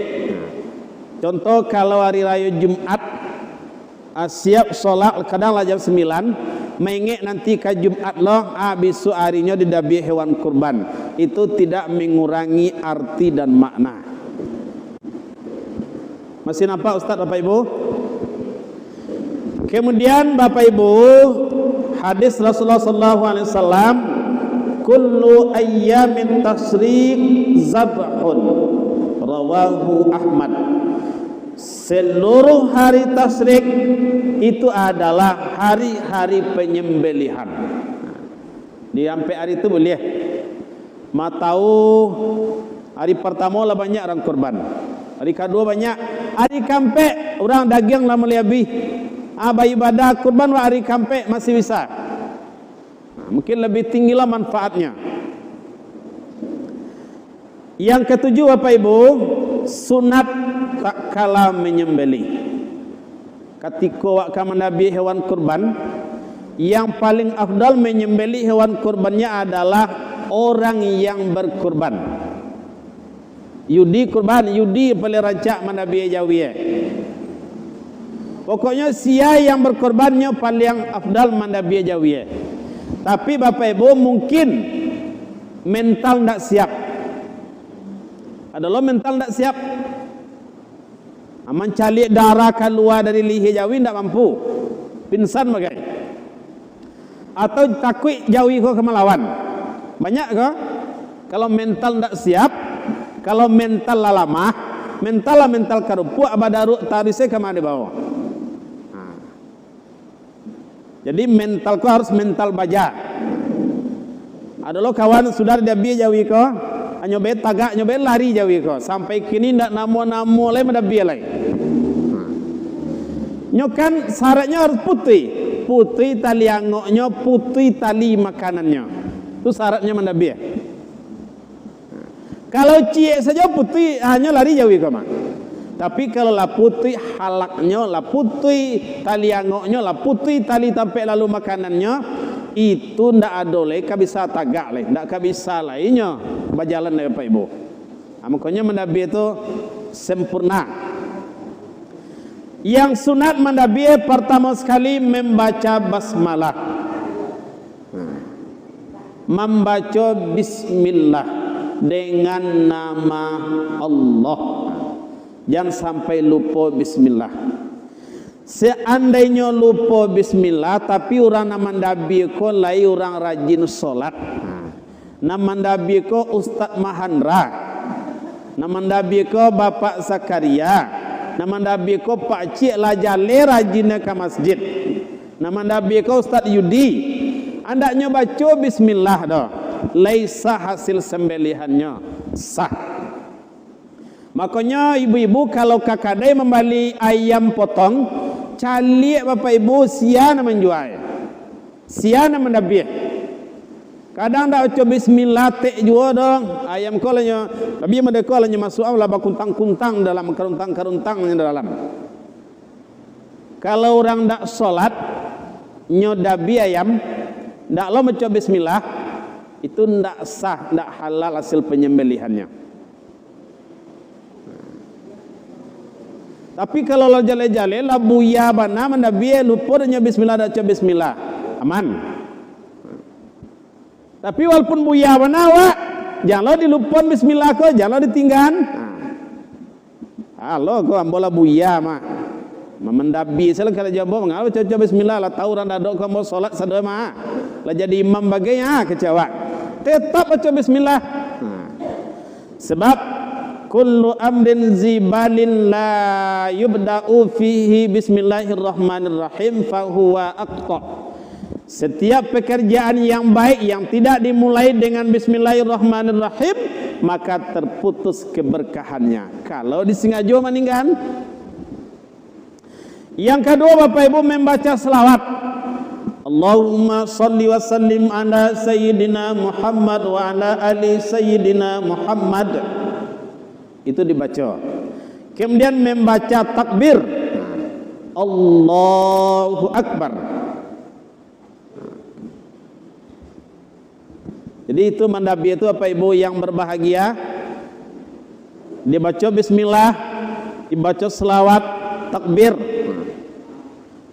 Contoh kalau hari raya Jumat siap solat kadang lah jam 9, mengek nanti ke Jumat loh, besok harinya didabih hewan kurban. Itu tidak mengurangi arti dan makna. Masih nampak Ustaz Bapak Ibu? Kemudian Bapak Ibu, hadis Rasulullah SAW, kullu ayyamin tasriq zabhun, rawahu Ahmad. Seluruh hari tasrik itu adalah hari-hari penyembelihan. Di sampai hari itu boleh. Tahu hari pertama lah banyak orang kurban, hari kedua banyak, hari kampe orang daging lah meliabi. Ibadah kurban hari kampe masih bisa. Mungkin lebih tinggi lah manfaatnya. Yang ketujuh Bapak Ibu, sunat tak kala menyembelih. Ketika waktu menabi hewan kurban, yang paling afdal menyembelih hewan kurbannya adalah orang yang berkurban. Yudi kurban, yudi paling rancak menabi jawiye. Pokoknya sia yang berkurbannya paling afdal menabi jawiye. Tapi Bapak Ibu mungkin mental tidak siap. Adalah mental tidak siap. Mencalik darah keluar dari lihi jawi tidak mampu, pingsan bagai, atau takut jawi kau kemelawan. Banyak kau. Kalau mental tidak siap, kalau mental lamah, mental kerupu, abadaru tarisnya kemana di bawah. Jadi mental kau harus mental baja. Adalah kawan sudah dia biar jawi kau. Nyobe tagak, nyobe lari jawi kau. Sampai kini ndak namo-namo lagi mendabi lagi. Nyokan syaratnya harus putih. Putih tali angoknya, putih tali makanannya. Itu syaratnya mendabi. Kalau ciek saja putih hanya lari jawi kau mah. Tapi kalau lah putih halaknya, lah putih tali angoknya, lah putih tali tampek lalu makanannya, itu ndak adole ka bisa tagak le, ndak ka bisa lainnya berjalan dengan Bapak Ibu. Makanya mendabi itu sempurna. Yang sunat mendabi pertama sekali membaca basmalah, membaca bismillah dengan nama Allah. Jangan sampai lupa bismillah. Seandainya lupa bismillah tapi orang nama Nabi ko lai orang rajin solat. Nama Nabi ko Ustaz Mahandra. Nama Nabi ko Bapak Zakaria. Nama Nabi ko Pak Cik Lajale rajin ke masjid. Nama Nabi ko Ustaz Yudi. Andaknya baca bismillah dah. Laisa hasil sembelihannya sah. Makanya ibu-ibu kalau kakadai membeli ayam potong, calik Bapak Ibu siana menjual, siana mendabih. Kadang dah baca bismillah tek jua dong ayam kolanya, tapi mereka kolanya masuk Allah bakuntang-kuntang dalam karuntang-karuntangnya dalam. Kalau orang dak solat nyodabi ayam, dak lo baca bismillah, itu ndak sah, ndak halal hasil penyembelihannya. Tapi kalau lo jale-jale lah buya bana mendabi lupa dengan bismillah dak baca bismillah, aman. Tapi walaupun buya bana wa, jangan dilupon bismillah ko, jangan ditinggal. Halo ko ambola buya mah. Mendabi sel kalau jabo mengalu baca bismillah lah tahu ran dadok ko mau salat sadaya mah. Lah jadi imam bagainya kecewa. Tetap baca bismillah. Sebab kullu amrin zibalin la yubda'u fihi bismillahirrahmanirrahim fahuwa aqta. Setiap pekerjaan yang baik yang tidak dimulai dengan bismillahirrahmanirrahim maka terputus keberkahannya kalau disengaja meninggal. Yang kedua Bapak Ibu membaca selawat. Allahumma salli wa sallim ala sayyidina Muhammad wa ala ali sayyidina Muhammad. Itu dibaca. Kemudian membaca takbir. Allahu Akbar. Jadi itu mandabi itu Bapak Ibu yang berbahagia. Dibaca bismillah, dibaca selawat, takbir.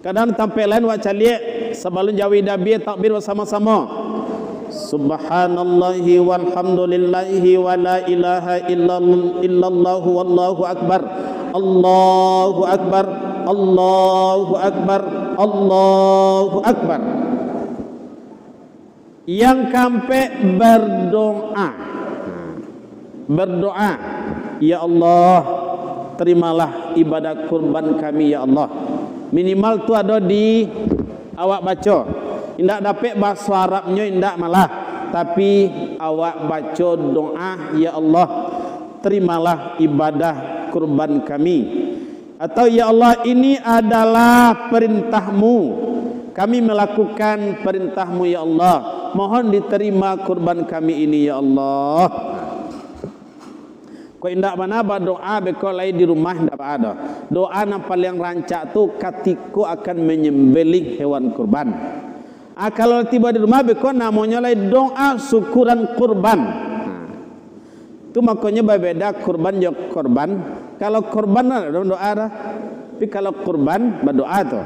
Kadang tampilan wa calik sebelum jawi dabi takbir bersama-sama. Subhanallahi walhamdulillahi wa la ilaha illallah wallahu akbar. Allahu akbar. Allahu akbar. Allahu akbar. Yang sampai berdoa. Berdoa, ya Allah, terimalah ibadah kurban kami ya Allah. Minimal tu ada di awak baca. Indak dapat bahasa Arabnya indak malah, tapi awak baca doa, ya Allah, terimalah ibadah kurban kami. Atau ya Allah, ini adalah perintahmu, kami melakukan perintahmu ya Allah, mohon diterima kurban kami ini ya Allah. Kau indak mana berdoa bekau lain di rumah indak ada. Doa yang paling rancak tu ketika akan menyembelih hewan kurban. Kalau tiba di rumah bekau namanya lain doa syukuran kurban. Itu makanya berbeda kurban jo kurban. Kalau kurban ada doa dah. Tapi kalau kurban berdoa tu.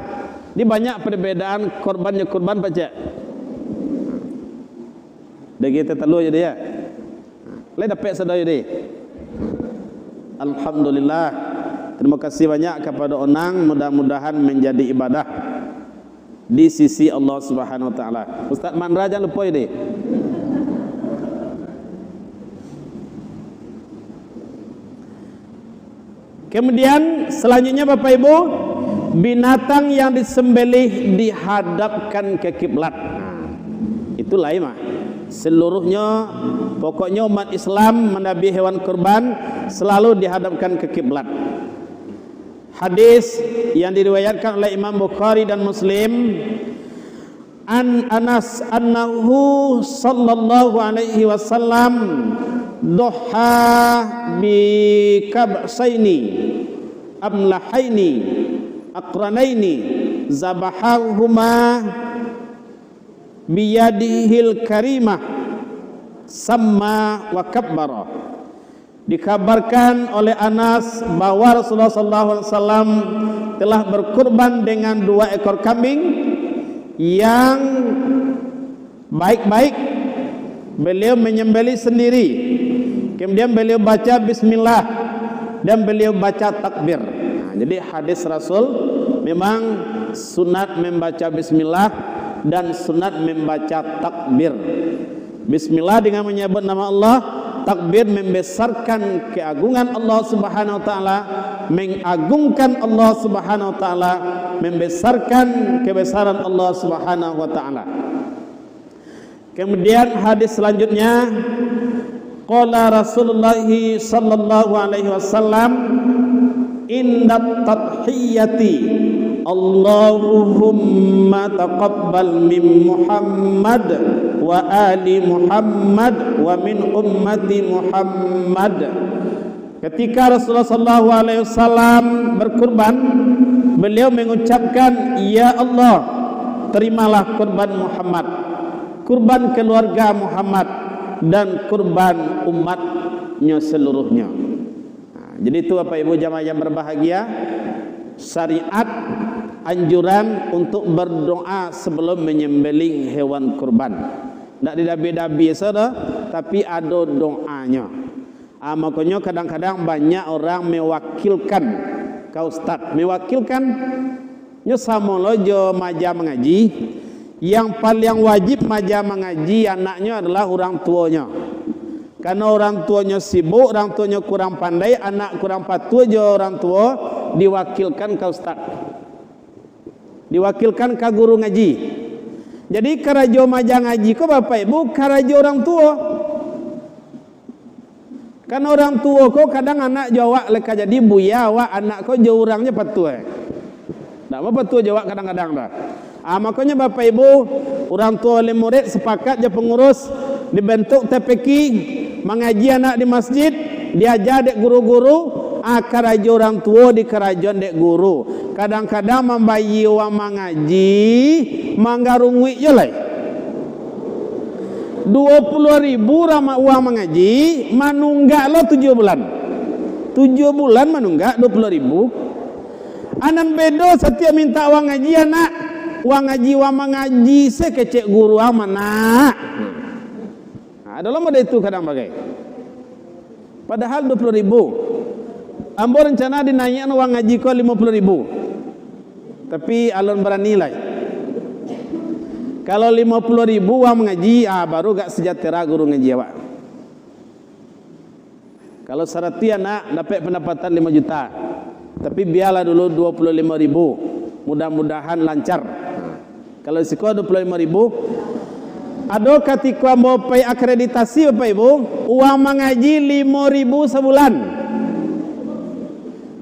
Ini banyak perbedaan kurban jo kurban baca. Dah kita telu jadi ya. Lain dapat sedaya jadi. Alhamdulillah. Terima kasih banyak kepada onang, mudah-mudahan menjadi ibadah di sisi Allah Subhanahu wa taala. Ustaz Mandra jangan lupa ini. Kemudian selanjutnya Bapak Ibu, binatang yang disembelih dihadapkan ke kiblat. Itu lain mah. Seluruhnya pokoknya umat Islam menabi hewan kurban selalu dihadapkan ke kiblat. Hadis yang diriwayatkan oleh Imam Bukhari dan Muslim, an Anas annahu sallallahu alaihi wasallam duha bi kabsaini amlahaini aqranaini zabahahuma biyadihil karimah sama wa kabbara. Dikabarkan oleh Anas bahwa Rasulullah SAW telah berkurban dengan 2 ekor kambing yang baik-baik. Beliau menyembelih sendiri, kemudian beliau baca bismillah dan beliau baca takbir. Jadi hadis Rasul memang sunat membaca bismillah dan sunat membaca takbir. Bismillah dengan menyebut nama Allah, takbir membesarkan keagungan Allah Subhanahu wa taala, mengagungkan Allah Subhanahu wa taala, membesarkan kebesaran Allah Subhanahu wa taala. Kemudian hadis selanjutnya, qala Rasulullah sallallahu alaihi wasallam inda tadhiyati Allahumma taqabbal min Muhammad wa ali Muhammad wa min ummati Muhammad. Ketika Rasulullah sallallahu alaihi wasallam berkurban, beliau mengucapkan, ya Allah, terimalah kurban Muhammad, kurban keluarga Muhammad, dan kurban umatnya seluruhnya. Jadi itu Bapak Ibu jamaah yang berbahagia, syariat anjuran untuk berdoa sebelum menyembelih hewan kurban. Tak didabi-dabi saja, tapi ada doanya. Makanya kadang-kadang banyak orang mewakilkan ke ustaz, mewakilkan nya sama lojo maja mengaji. Yang paling wajib maja mengaji anaknya adalah orang tuanya. Karena orang tuanya sibuk, orang tuanya kurang pandai, anak kurang patuh, je orang tua diwakilkan ke ustaz, diwakilkan ke guru ngaji. Jadi karajo maja ngaji ko Bapak Ibu, karajo orang tua. Karena orang tua ko kadang anak jawab leka jadi buya, wa anak ko jauh orangnya patuh. Tak apa patuh jawab kadang-kadang dah. Makanya Bapak Ibu, orang tua oleh murid sepakat je pengurus dibentuk TPQ mengaji anak di masjid, diajar dek guru-guru, karajo orang tua di kerajon dek guru. Kadang-kadang membayi wa mengaji manggarungwi je lah. 20.000 ramah uang mengaji, manunggak lo 7 bulan. 7 bulan manunggak 20.000. Anan bedo setiap minta uang ngaji anak, uang ngaji wa mengaji sekecek guru mana. Dalam ada itu kadang bagai. Padahal 20.000. Ambo rencana dinaikkan uang ngaji ko 50.000. Tapi alon berani lah. Kalau 50.000 uang mengaji, baru gak sejahtera guru ngaji awak. Kalau sarati anak dapat pendapatan 5 juta. Tapi biarlah dulu 25.000. Mudah-mudahan lancar. Kalau sekolah 25.000. Ada ketika mau pay akreditasi Bapak Ibu, uang mengaji 5.000 sebulan.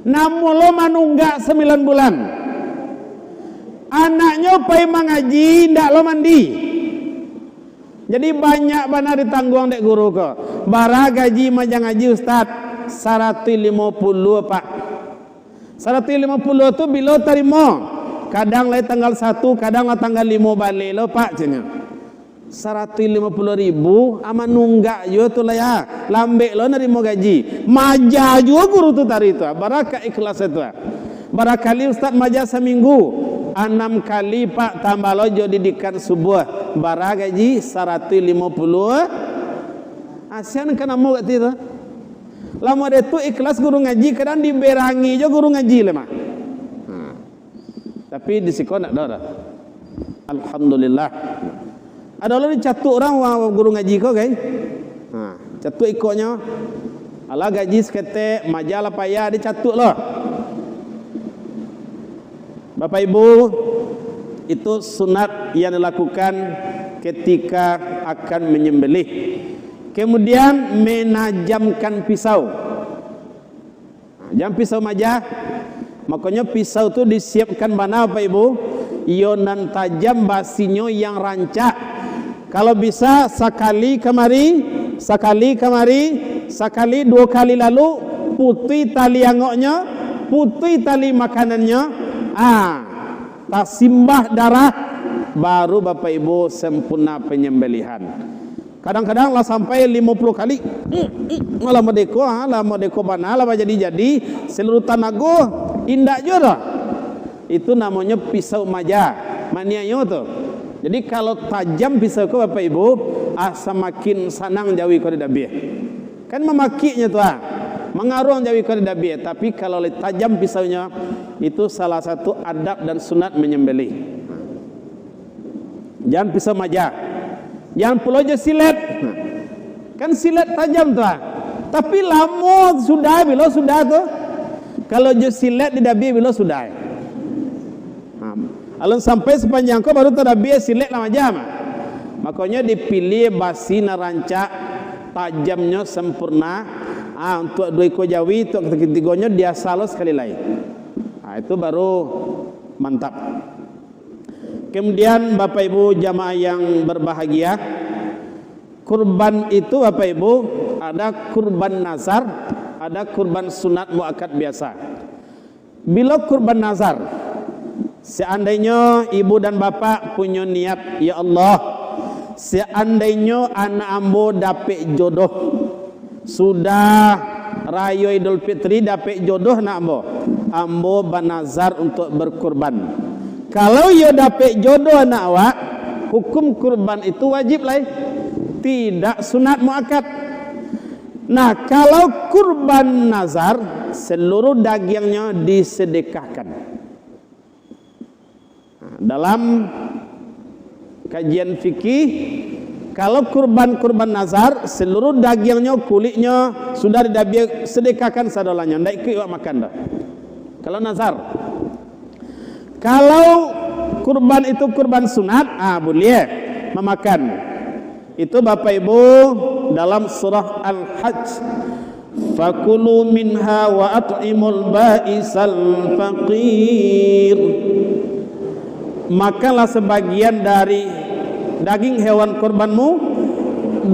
Namun lo manunggak 9 bulan. Anaknya pay mengaji ndak lo mandi. Jadi banyak benar ditanggung dek guru ko. Bara gaji majang ngaji Ustaz 150 Pak. 150 tu bila terima. Kadang lai tanggal 1, kadang lai tanggal 5 balik lo Pak cenya. 150.000 ama nunggak yo tu lah ya, lambek lo nerimo gaji, maja juga guru tu tari tu, baraka ikhlas itu. Barakali Ustaz maja seminggu, 6 kali Pak tambah lo jo didikan subuh, bara gaji 150. Asian kan amu kat itu. Lama dia tu ikhlas guru ngaji, kadang diberangi jo guru ngaji lemah. Tapi di sekolah nak dah. Alhamdulillah. Ada orang catuk orang guru ngaji kau kan? Catuk ikutnya. Ala gaji sekete majalah payah dia catuk loh. Bapak Ibu, itu sunat yang dilakukan ketika akan menyembelih. Kemudian menajamkan pisau. Jam pisau majah. Makanya pisau tu disiapkan mana Bapak Ibu? Ionan tajam basinyo yang rancak. Kalau bisa sekali kemari, sekali 2 kali lalu, putih tali angoknya, putih tali makanannya, tak simbah darah, baru Bapak Ibu sempurna penyembelihan. Kadang-kadang lah sampai 50 kali. Lama deko mana, lama jadi seluruh tanago indah juga. Itu namanya pisau maja. Manianya tuh. Jadi kalau tajam pisau ke Bapak Ibu, semakin senang jauhi kau dabie. Kan memakinya tuh, mengaruh jauhi kau dabie. Tapi kalau tajam pisaunya, itu salah satu adab dan sunat menyembelih. Jangan pisau maja. Jangan pula aja silet. Kan silet tajam tuh. Tapi lama sudah bila sudah tuh. Kalau je silet di dabie bila sudah. Alun sampai sepanjang kau baru terdabie silet lama jam. Makanya dipilih basi narancak tajamnya sempurna. Untuk dua ekor jawi, untuk ketiganya dia salo sekali lain. Itu baru mantap. Kemudian Bapak Ibu jamaah yang berbahagia, kurban itu Bapak Ibu ada kurban nazar, ada kurban sunat muakkad biasa. Bila kurban nazar, seandainya ibu dan bapak punya niat, ya Allah, seandainya anak ambo dapat jodoh, sudah raya Idul Fitri dapat jodoh nak ambo banazar untuk berkurban. Kalau ia dapat jodoh anak awak, hukum kurban itu wajib lah, tidak sunat muakkad. Nah, kalau kurban nazar, seluruh dagingnya disedekahkan. Dalam kajian fikih, kalau kurban nazar, seluruh dagingnya, kulitnya sudah disedekahkan sadolanya, tidak ikut awak makan dah. Kalau nazar. Kalau kurban itu kurban sunat, boleh memakan. Itu Bapak Ibu dalam surah Al-Hajj, fakulu minha wa at'imul ba'isal faqir. Makanlah sebagian dari daging hewan kurbanmu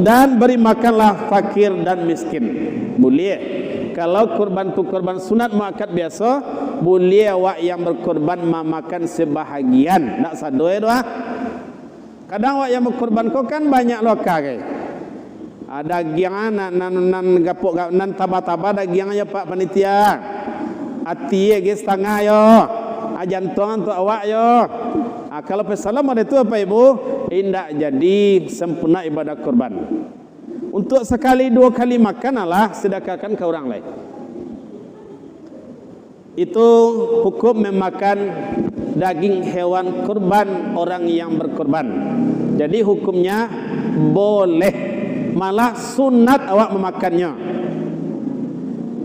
dan beri makanlah fakir dan miskin. Boleh. Kalau kurban itu kurban sunat muakkad biasa, boleh awak yang berkurban memakan sebahagian, tak sadoi doa. Kadang awak yang berkurban kau kan banyak lokal ke. Ada daging nan gapok nan taba-taba daging aja Pak panitia. Hati ge setengah yo. Jantung untuk awak yo. Kalau pesalam ada itu apa Ibu, indak jadi sempurna ibadah kurban. Untuk sekali dua kali makan Allah sedekahkan ke orang lain. Itu hukum memakan daging hewan kurban orang yang berkurban. Jadi hukumnya boleh, malah sunat awak memakannya.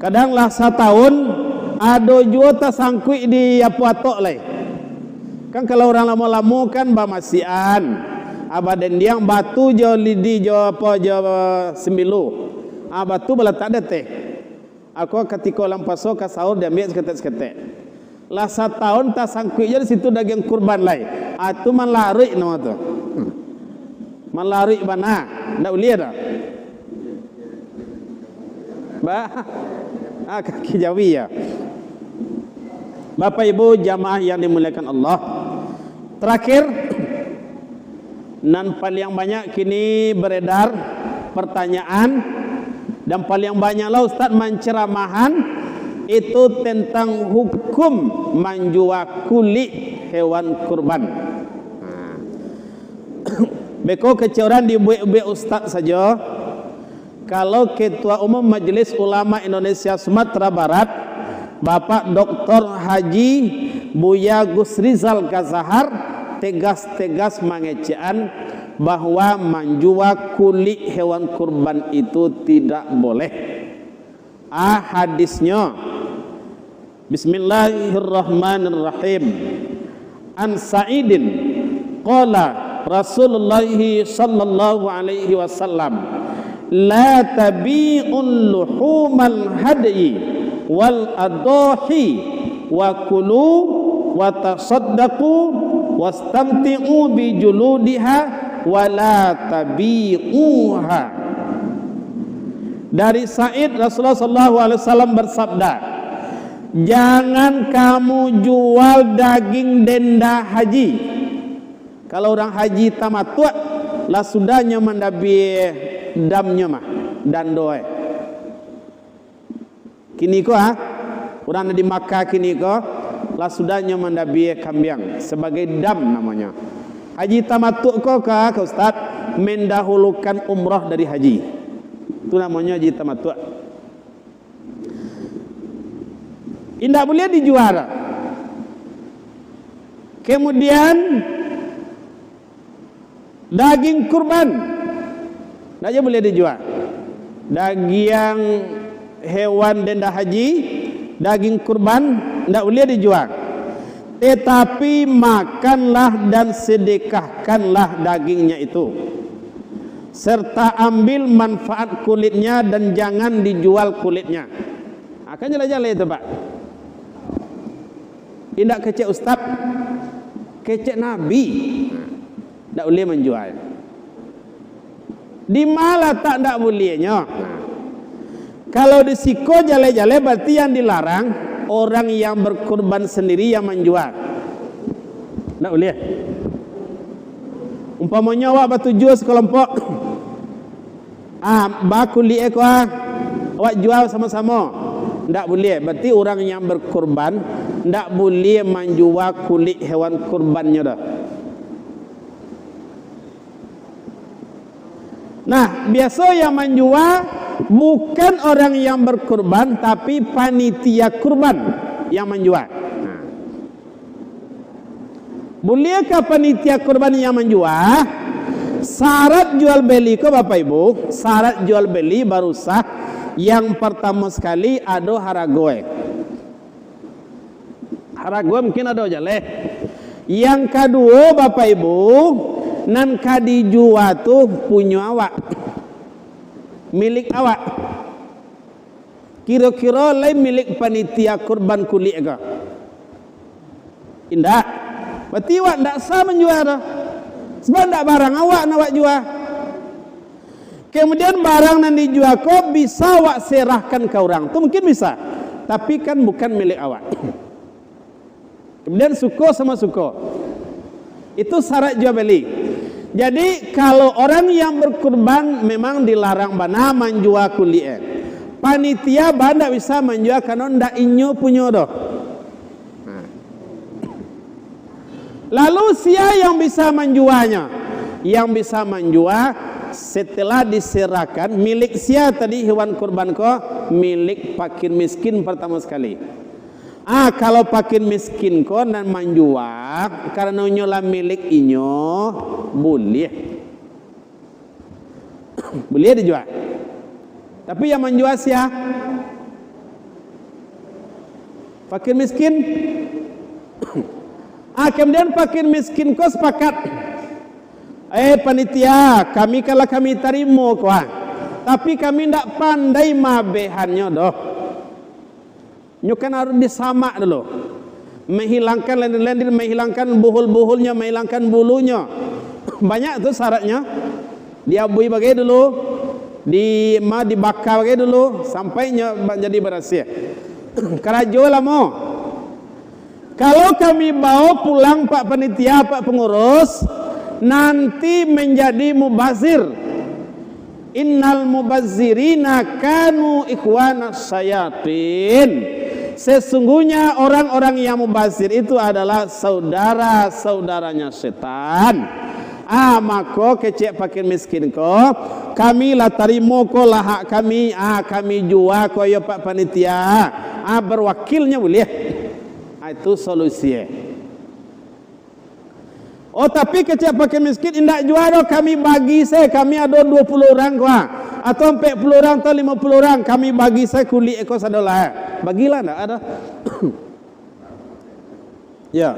Kadanglah setahun ada juta sangkui di apuatok lain. Kan kalau orang lama-lama kan bamasian. Abadan diang batu jo lidi jo apa jo semilu. Batu bala tak ada teh. Aku ketika lampaso ke sahur dia ambil seketek-seketek. Lah setahun tak sangkui je di situ daging kurban lain. Itu manlarik nama tu. Manlarik mana? Ndak boleh dah. Kaki Jawi ya. Bapak Ibu jamaah yang dimuliakan Allah. Terakhir, dan paling banyak kini beredar pertanyaan dan paling banyaklah Ustaz menceramahan itu tentang hukum menjual kulit hewan kurban. Beko keceran di buik-buik Ustaz saja. Kalau Ketua Umum Majelis Ulama Indonesia Sumatera Barat, Bapak Dr. Haji Buya Gusrizal Gazahar tegas-tegas mengecean bahwa menjual kulit hewan kurban itu tidak boleh. Hadisnya Bismillahirrahmanirrahim. An Sa'idin qala Rasulullah sallallahu alaihi wasallam la tabi'un luhumal hadyi wal adahi wa kulu wa tasaddaqu wastamti'u bi juludiha wa la tabi'uha. Dari Sa'id, Rasulullah sallallahu alaihi wasallam bersabda, jangan kamu jual daging denda haji Kalau orang haji tamattu lah sudahnya mendabi damnya mah dan doa. Kini ko orang di Makkah kini ko lah sudahnya mendabi kambing sebagai dam namanya. Haji tamattu ko ka Ustaz mendahulukan umrah dari haji. Itu namanya haji tamattu. Tidak boleh dijual. Kemudian daging kurban tidak boleh dijual. Daging hewan denda haji, daging kurban tidak boleh dijual. Tetapi makanlah dan sedekahkanlah dagingnya itu, serta ambil manfaat kulitnya dan jangan dijual kulitnya. Akan jalan-jalan itu Pak. Tidak kecek Ustaz, kecek Nabi. Tak boleh menjual. Di mana tak bolehnya? Kalau di siko jale-jale berarti yang dilarang orang yang berkurban sendiri yang menjual. Tak boleh. Umpamanya awak bertujuh sekelompok. Bakuli eko awak jual sama-sama. Tak boleh. Berarti orang yang berkurban tak boleh menjual kulit hewan kurbannya dah. Nah, biasa yang menjual bukan orang yang berkurban tapi panitia kurban yang menjual. Bolehkah panitia kurban yang menjual? Syarat jual beli ko Bapak Ibu, syarat jual beli baru sah. Yang pertama sekali ada haragoe. Haragoe mungkin ada jale. Yang kedua Bapak Ibu, nan kadijua tu punya awak, milik awak. Kira-kira lain milik panitia kurban kulit ke? Indah. Berarti awak tak sah menjual dah. Sebab tak barang awak nak awak jual. Kemudian barang yang dijual kau bisa awak serahkan ke orang. Itu mungkin bisa. Tapi kan bukan milik awak. Kemudian suko sama suko. Itu syarat jual beli. Jadi kalau orang yang berkurban memang dilarang bana menjual kulit. Panitia bana bisa menjual karena ndak inyo punya doh. Lalu siapa yang bisa menjualnya? Yang bisa menjual setelah diserahkan milik siapa tadi hewan kurban ko? Milik fakir miskin pertama sekali. Kalau fakir miskin ko dan menjual karena nyolah milik inyo boleh. Boleh dijual. Tapi yang menjual siapa? Fakir miskin. Kemudian fakir miskin ko sepakat. Panitia, kami kalau kami terima ko. Tapi kami tidak pandai mabehannya doh. Nyo kan harus disamak dulu. Menghilangkan lendir-lendir, menghilangkan buhul-buhulnya, menghilangkan bulunya. Banyak tu syaratnya. Diabui bagai dulu, dibakar bagai dulu sampainya jadi berhasil. Kerajo lama. Kalau kami bawa pulang Pak Panitia, Pak Pengurus, nanti menjadi mubazir. Innal mubazzirina kanu ikhwana syayatin. Sesungguhnya orang-orang yang mubazir itu adalah saudara-saudaranya setan. Maka kecek fakir miskin ko, kami lah tarimo ko lah hak kami, kami jual ko ya Pak Panitia. Berwakilnya boleh. Itu solusinya. Tapi kecek fakir miskin tidak jual kami bagi saya, kami ada 20 orang ko. Atau 40 orang atau 50 orang kami bagi saya kulit ekor sadolah. Bagilah enggak ada. Ya.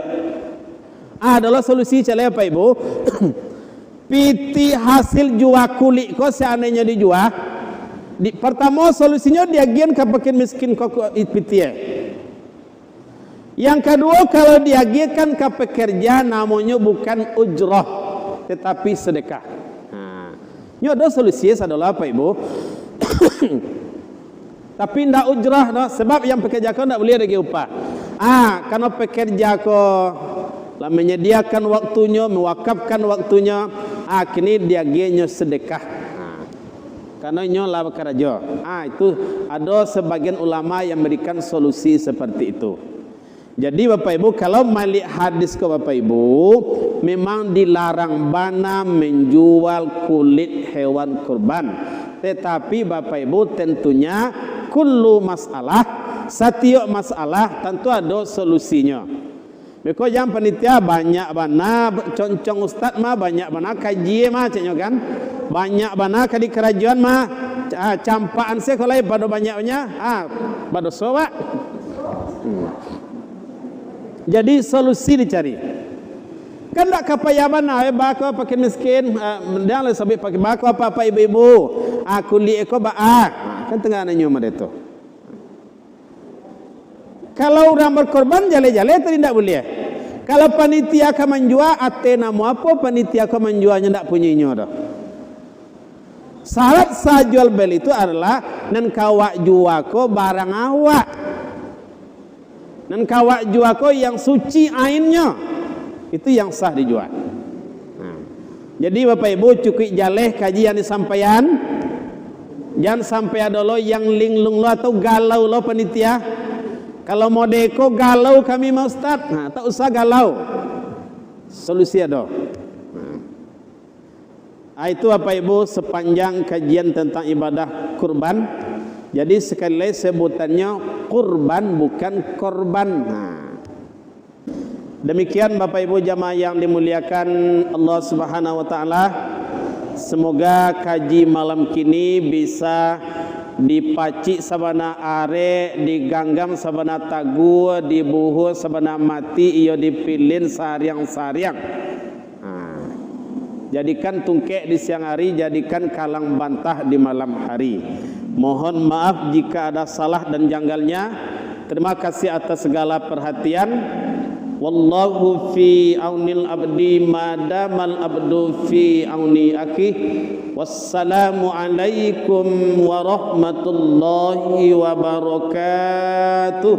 Adalah solusi cara apa Ibu? Piti hasil jual kulit ko seandainya dijual. Pertama solusinya diagian ke fakir miskin ko piti. Yang kedua kalau diagikan ke pekerja namanya bukan ujrah tetapi sedekah. Ini ada solusi adalah apa Ibu? Tapi tidak ujrah no? Sebab yang pekerja kau tidak boleh bagi upah. Karena pekerja kau lah menyediakan waktunya, mewakafkan waktunya, kini dia genyo sedekah. Karena nyo lah karajo. Itu ada sebagian ulama yang memberikan solusi seperti itu. Jadi Bapak Ibu, kalau melihat hadis ke Bapak Ibu, memang dilarang bana menjual kulit hewan kurban. Tetapi Bapak Ibu tentunya kullu masalah, setiap masalah tentu ada solusinya. Beko yang panitia banyak bana concong ustaz mah banyak bana kaji mah cenyo kan. Banyak bana di kerajaan mah campaan saya kalau pada banyaknya pada sowa. Jadi solusi dicari. Kan tak kapaya bana bako pakai miskin dan le sampai pakai bako apa ibu-ibu. Kulit eko kan tengah nanya itu. Kalau orang berkorban jale-jale tadi tidak boleh. Kalau panitia akan menjual atena mau apa panitia akan menjualnya tidak punyanya dah. Syarat sah jual beli itu adalah nan kawak juako barang awak. Nan kawak juako yang suci ainnya. Itu yang sah dijual. Jadi Bapak Ibu cukup jaleh kajian disampaikan. Jangan sampai ada lo yang linglung lo atau galau lo panitia. Kalau mau deko galau kami mau Ustaz. Tak usah galau. Solusi ada. Itu Bapak Ibu sepanjang kajian tentang ibadah kurban. Jadi sekali lagi sebutannya kurban bukan korban. Demikian Bapak Ibu jamaah yang dimuliakan Allah Subhanahu wa taala. Semoga kaji malam kini bisa dipaci sabana are, diganggam sabana tagu, dibuhu sabana mati, iyo dipilin sariang-sariang. Jadikan tungkek di siang hari, jadikan kalang bantah di malam hari. Mohon maaf jika ada salah dan janggalnya. Terima kasih atas segala perhatian. Wallahu fi aunil abdi madamal abdu fi auni akhi. Wassalamu alaikum warahmatullahi wabarakatuh.